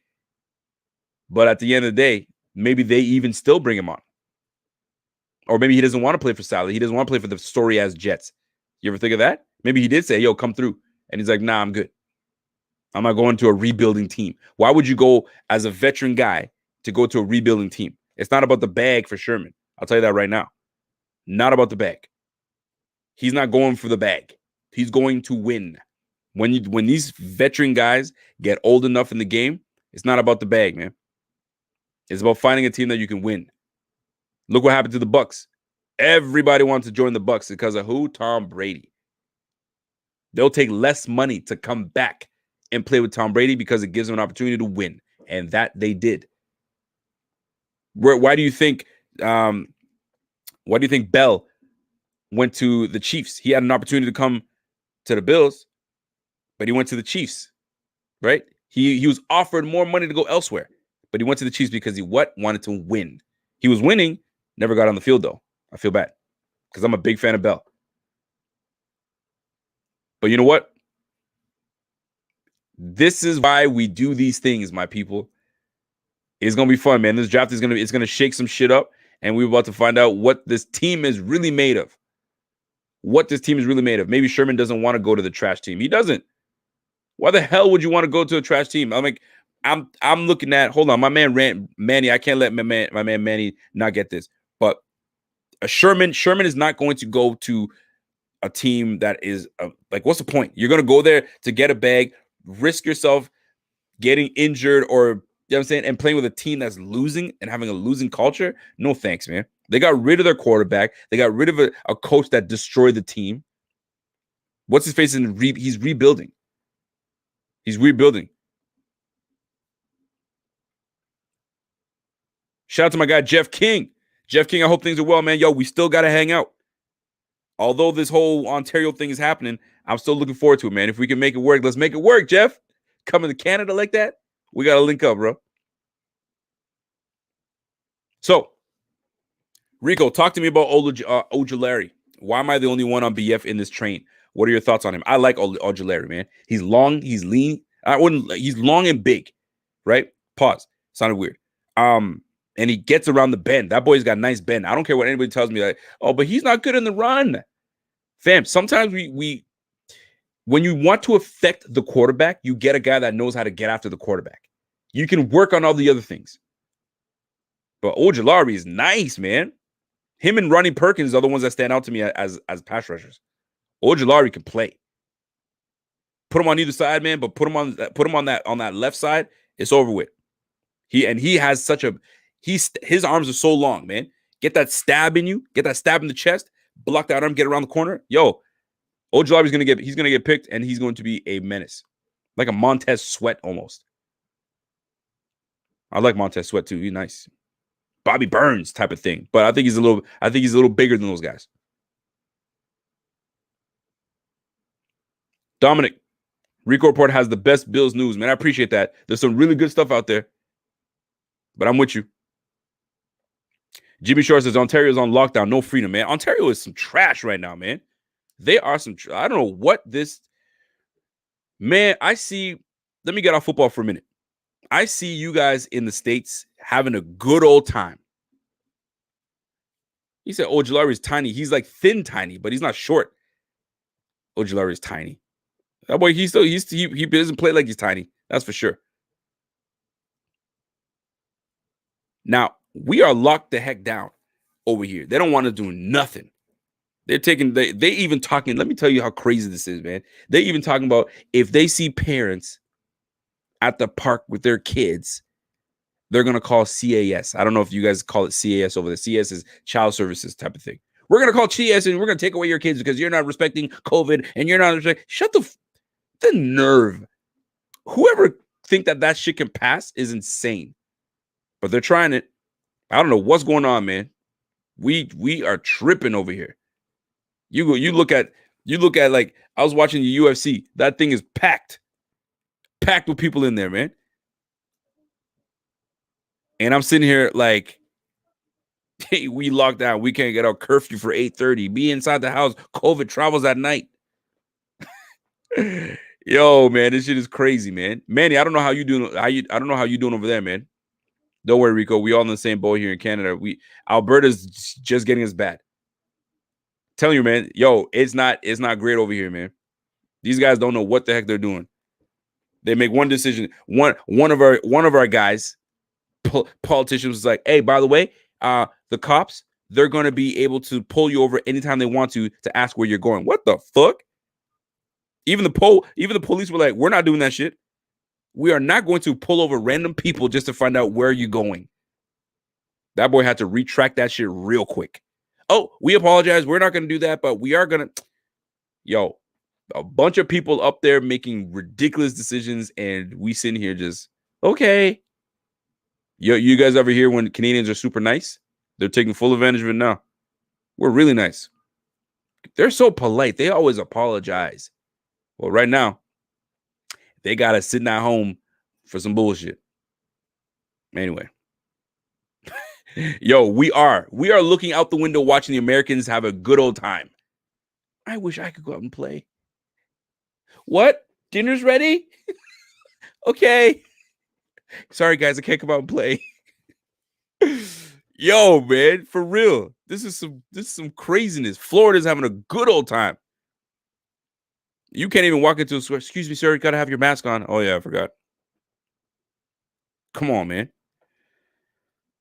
But at the end of the day, maybe they even still bring him on. Or maybe he doesn't want to play for Saleh. He doesn't want to play for the story-ass Jets. You ever think of that? Maybe he did say, yo, come through. And he's like, nah, I'm good. I'm not going to a rebuilding team. Why would you go as a veteran guy to go to a rebuilding team? It's not about the bag for Sherman. I'll tell you that right now. Not about the bag. He's not going for the bag. He's going to win. When these veteran guys get old enough in the game, it's not about the bag, man. It's about finding a team that you can win. Look what happened to the Bucs. Everybody wants to join the Bucs because of who? Tom Brady. They'll take less money to come back and play with Tom Brady because it gives them an opportunity to win. And that they did. Why do you think Bell went to the Chiefs? He had an opportunity to come to the Bills, but he went to the Chiefs, right? He was offered more money to go elsewhere, but he went to the Chiefs because he wanted to win. He was winning, never got on the field though. I feel bad because I'm a big fan of Bell. But you know what? This is why we do these things, my people. It's gonna be fun, man. This draft is gonna shake some shit up, and we're about to find out what this team is really made of. What this team is really made of. Maybe Sherman doesn't want to go to the trash team. He doesn't. Why the hell would you want to go to a trash team? I'm looking at. Hold on, my man Manny. I can't let my man Manny not get this. But Sherman is not going to go to a team that is like, what's the point? You're going to go there to get a bag, risk yourself getting injured, or, you know what I'm saying, and playing with a team that's losing and having a losing culture. No thanks, man. They got rid of their quarterback. They got rid of a coach that destroyed the team. What's his face? He's rebuilding. He's rebuilding. Shout out to my guy, Jeff King. Jeff King, I hope things are well, man. Yo, we still got to hang out. Although this whole Ontario thing is happening, I'm still looking forward to it, man. If we can make it work, let's make it work, Jeff. Coming to Canada like that, we got to link up, bro. So, Rico, talk to me about Ojulari. Why am I the only one on BF in this train? What are your thoughts on him? I like Ojulari, man. He's long, he's lean. He's long and big, right? Pause. Sounded weird. And he gets around the bend. That boy's got nice bend. I don't care what anybody tells me, like, oh, but he's not good in the run. Fam, sometimes we when you want to affect the quarterback, you get a guy that knows how to get after the quarterback. You can work on all the other things. But Ojulari is nice, man. Him and Ronnie Perkins are the ones that stand out to me as pass rushers. Ojulari can play. Put him on either side, man, but put him on that left side, it's over with. He has such a his arms are so long, man. Get that stab in you, get that stab in the chest, block that arm, get around the corner. Yo, Ojulari's gonna get picked, and he's going to be a menace. Like a Montez Sweat almost. I like Montez Sweat too. He's nice. Bobby Burns type of thing. But I think he's a little bigger than those guys. Dominic, Rico Report has the best Bills news, man. I appreciate that. There's some really good stuff out there. But I'm with you. Jimmy Shore says Ontario's on lockdown. No freedom, man. Ontario is some trash right now, man. They are some I don't know what this. Man, I see. Let me get off football for a minute. I see you guys in the States having a good old time. He said Ojulari is tiny. He's like thin tiny, but he's not short. Ojulari is tiny. That boy, he doesn't play like he's tiny. That's for sure. Now, we are locked the heck down over here. They don't want to do nothing. They're taking, they even talking, let me tell you how crazy this is, man. They even talking about if they see parents at the park with their kids, they're going to call CAS. I don't know if you guys call it CAS over there. CAS is child services type of thing. We're going to call CAS and we're going to take away your kids because you're not respecting COVID and you're not respecting. Shut the nerve. Whoever think that shit can pass is insane. But they're trying it. I don't know what's going on, man. We are tripping over here. You look at like I was watching the UFC. That thing is packed with people in there, man. And I'm sitting here like, hey, we locked down. We can't get our curfew for 8:30. Be inside the house. COVID travels at night. Yo, man, this shit is crazy, man. Manny, I don't know how you doing. I don't know how you doing over there, man. Don't worry, Rico. We all in the same boat here in Canada. Alberta's just getting us bad. Telling you, man. Yo, it's not great over here, man. These guys don't know what the heck they're doing. They make one decision. One of our guys, politicians, was like, "Hey, by the way, the cops, they're going to be able to pull you over anytime they want to ask where you're going." What the fuck? Even the police were like, "We're not doing that shit. We are not going to pull over random people just to find out where you're going." That boy had to retract that shit real quick. Oh, we apologize. We're not going to do that, but we are going to. Yo, a bunch of people up there making ridiculous decisions, and we sitting here just, okay. Yo, you guys ever hear when Canadians are super nice? They're taking full advantage of it now. We're really nice. They're so polite. They always apologize. Well, right now, they got us sitting at home for some bullshit. Anyway. Yo, we are looking out the window watching the Americans have a good old time. I wish I could go out and play. What? Dinner's ready? Okay. Sorry, guys, I can't come out and play. Yo, man, for real. This is some craziness. Florida's having a good old time. You can't even walk into a store. Excuse me, sir, you gotta have your mask on. Oh, yeah, I forgot. Come on, man.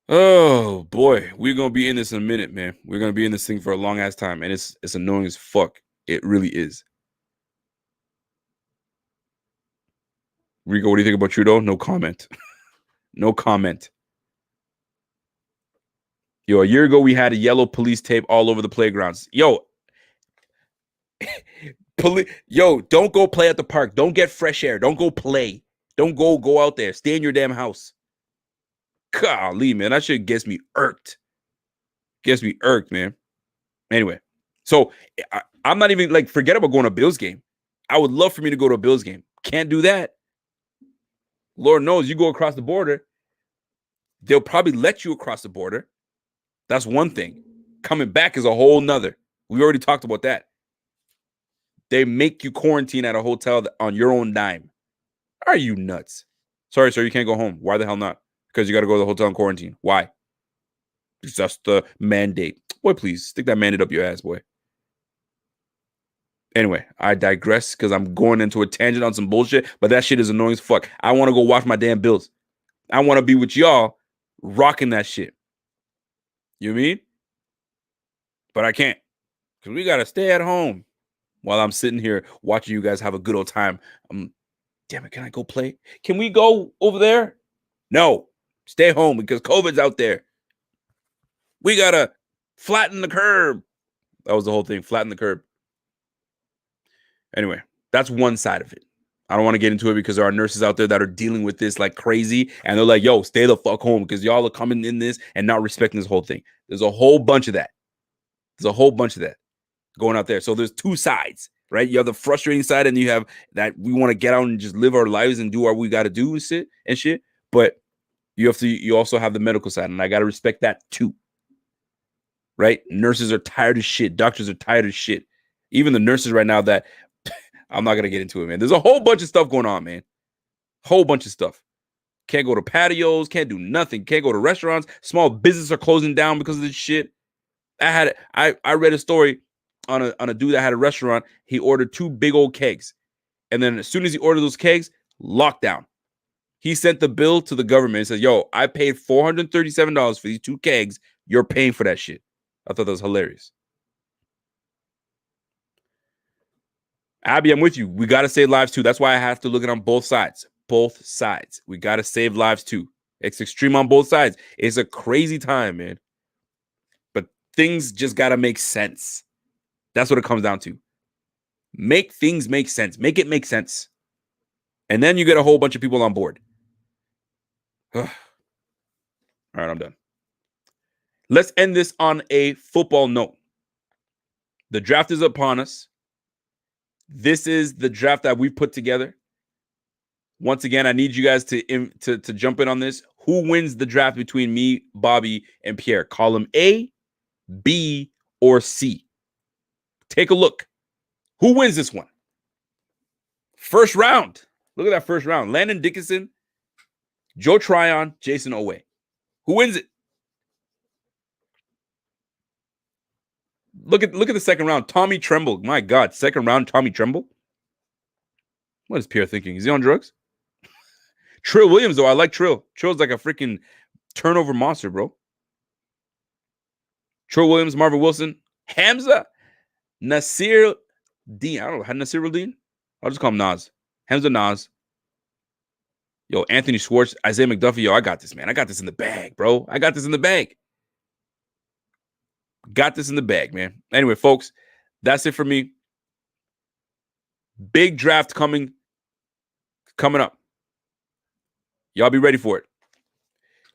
Oh boy, we're gonna be in this in a minute, man. We're gonna be in this thing for a long ass time, and it's annoying as fuck. It really is. Rico, what do you think about Trudeau? No comment. No comment. Yo, a year ago we had a yellow police tape all over the playgrounds. Yo, don't go play at the park. Don't get fresh air. Don't go play. Don't go out there. Stay in your damn house. Golly, man, that shit gets me irked. Gets me irked, man. Anyway, so I'm not even like, forget about going to a Bills game. I would love for me to go to a Bills game. Can't do that. Lord knows you go across the border, they'll probably let you across the border. That's one thing. Coming back is a whole nother. We already talked about that. They make you quarantine at a hotel on your own dime. Are you nuts? Sorry, sir, you can't go home. Why the hell not? Because you got to go to the hotel and quarantine. Why? It's just the mandate. Boy, please, stick that mandate up your ass, boy. Anyway, I digress because I'm going into a tangent on some bullshit, but that shit is annoying as fuck. I want to go watch my damn Bills. I want to be with y'all rocking that shit. You know what I mean? But I can't because we got to stay at home while I'm sitting here watching you guys have a good old time. Damn it, can I go play? Can we go over there? No, stay home because COVID's out there. We got to flatten the curb. That was the whole thing, flatten the curb. Anyway, that's one side of it. I don't want to get into it because there are nurses out there that are dealing with this like crazy. And they're like, yo, stay the fuck home because y'all are coming in this and not respecting this whole thing. There's a whole bunch of that. There's a whole bunch of that going out there. So there's two sides, right? You have the frustrating side and you have that we want to get out and just live our lives and do what we got to do and shit. But you also have the medical side. And I got to respect that too. Right? Nurses are tired of shit. Doctors are tired of shit. Even the nurses right now that I'm not going to get into it, man. There's a whole bunch of stuff going on, man. Whole bunch of stuff. Can't go to patios. Can't do nothing. Can't go to restaurants. Small businesses are closing down because of this shit. I read a story on a dude that had a restaurant. He ordered 2 big old kegs. And then as soon as he ordered those kegs, lockdown. He sent the bill to the government and said, yo, I paid $437 for these 2 kegs. You're paying for that shit. I thought that was hilarious. Abby, I'm with you. We got to save lives too. That's why I have to look at it on both sides. Both sides. We got to save lives too. It's extreme on both sides. It's a crazy time, man. But things just got to make sense. That's what it comes down to. Make things make sense. Make it make sense. And then you get a whole bunch of people on board. All right, I'm done. Let's end this on a football note. The draft is upon us. This is the draft that we've put together. Once again, I need you guys to jump in on this. Who wins the draft between me, Bobby, and Pierre? Column A, B, or C? Take a look. Who wins this one? First round. Look at that first round. Landon Dickinson, Joe Tryon, Jason Owe. Who wins it? Look at the second round. Tommy Tremble. My God, second round, Tommy Tremble. What is Pierre thinking? Is he on drugs? Trill Williams, though. I like Trill. Trill's like a freaking turnover monster, bro. Trill Williams, Marvin Wilson, Hamza, Nasir Dean. I don't know. Nasir Dean? I'll just call him Nas. Hamza Nas. Yo, Anthony Schwartz, Isaiah McDuffie. Yo, I got this, man. I got this in the bag, bro. I got this in the bag. Got this in the bag, man. Anyway, folks, that's it for me. Big draft coming up. Y'all be ready for it.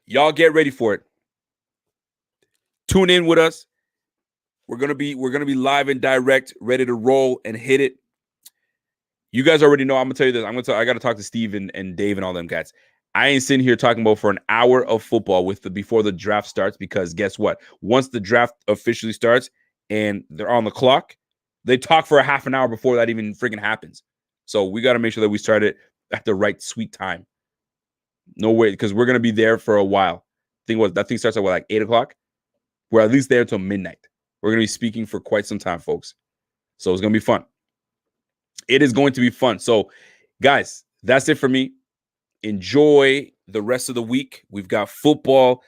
Y'all get ready for it. Tune in with us. We're gonna be live and direct, ready to roll and hit it. You guys already know. I'm gonna tell you this. I gotta talk to Steve and Dave and all them guys. I ain't sitting here talking about for an hour of football before the draft starts, because guess what? Once the draft officially starts and they're on the clock, they talk for a half an hour before that even freaking happens. So we got to make sure that we start it at the right sweet time. No way, because we're gonna be there for a while. That thing starts at like 8 o'clock. We're at least there until midnight. We're gonna be speaking for quite some time, folks. So it's gonna be fun. It is going to be fun. So, guys, that's it for me. Enjoy the rest of the week. We've got football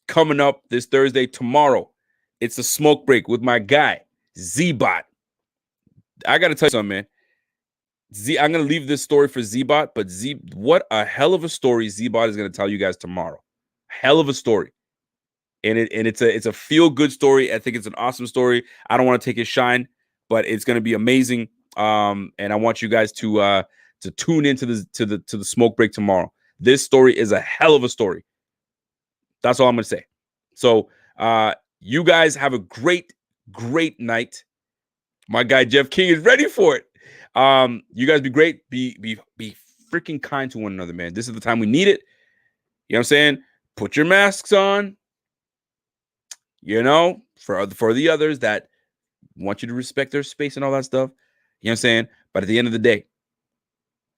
coming up this Thursday. Tomorrow, it's a smoke break with my guy, Z-Bot. I got to tell you something, man. I'm going to leave this story for Z-Bot, but what a hell of a story Z-Bot is going to tell you guys tomorrow. Hell of a story. And it's a feel-good story. I think it's an awesome story. I don't want to take his shine, but it's going to be amazing. And I want you guys to tune into the smoke break tomorrow. This story is a hell of a story. That's all I'm going to say. So you guys have a great night. My guy Jeff King is ready for it. You guys be great. Be freaking kind to one another, man. This is the time we need it. You know what I'm saying? Put your masks on. You know, for the others that want you to respect their space and all that stuff. You know what I'm saying? But at the end of the day,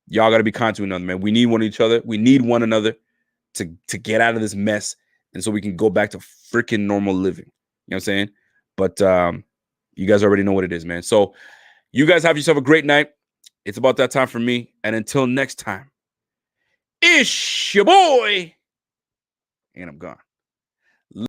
y'all got to be kind to one another, man. We need each other. We need one another to get out of this mess, and so we can go back to freaking normal living. You know what I'm saying? But you guys already know what it is, man. So you guys have yourself a great night. It's about that time for me. And until next time, it's your boy. And I'm gone.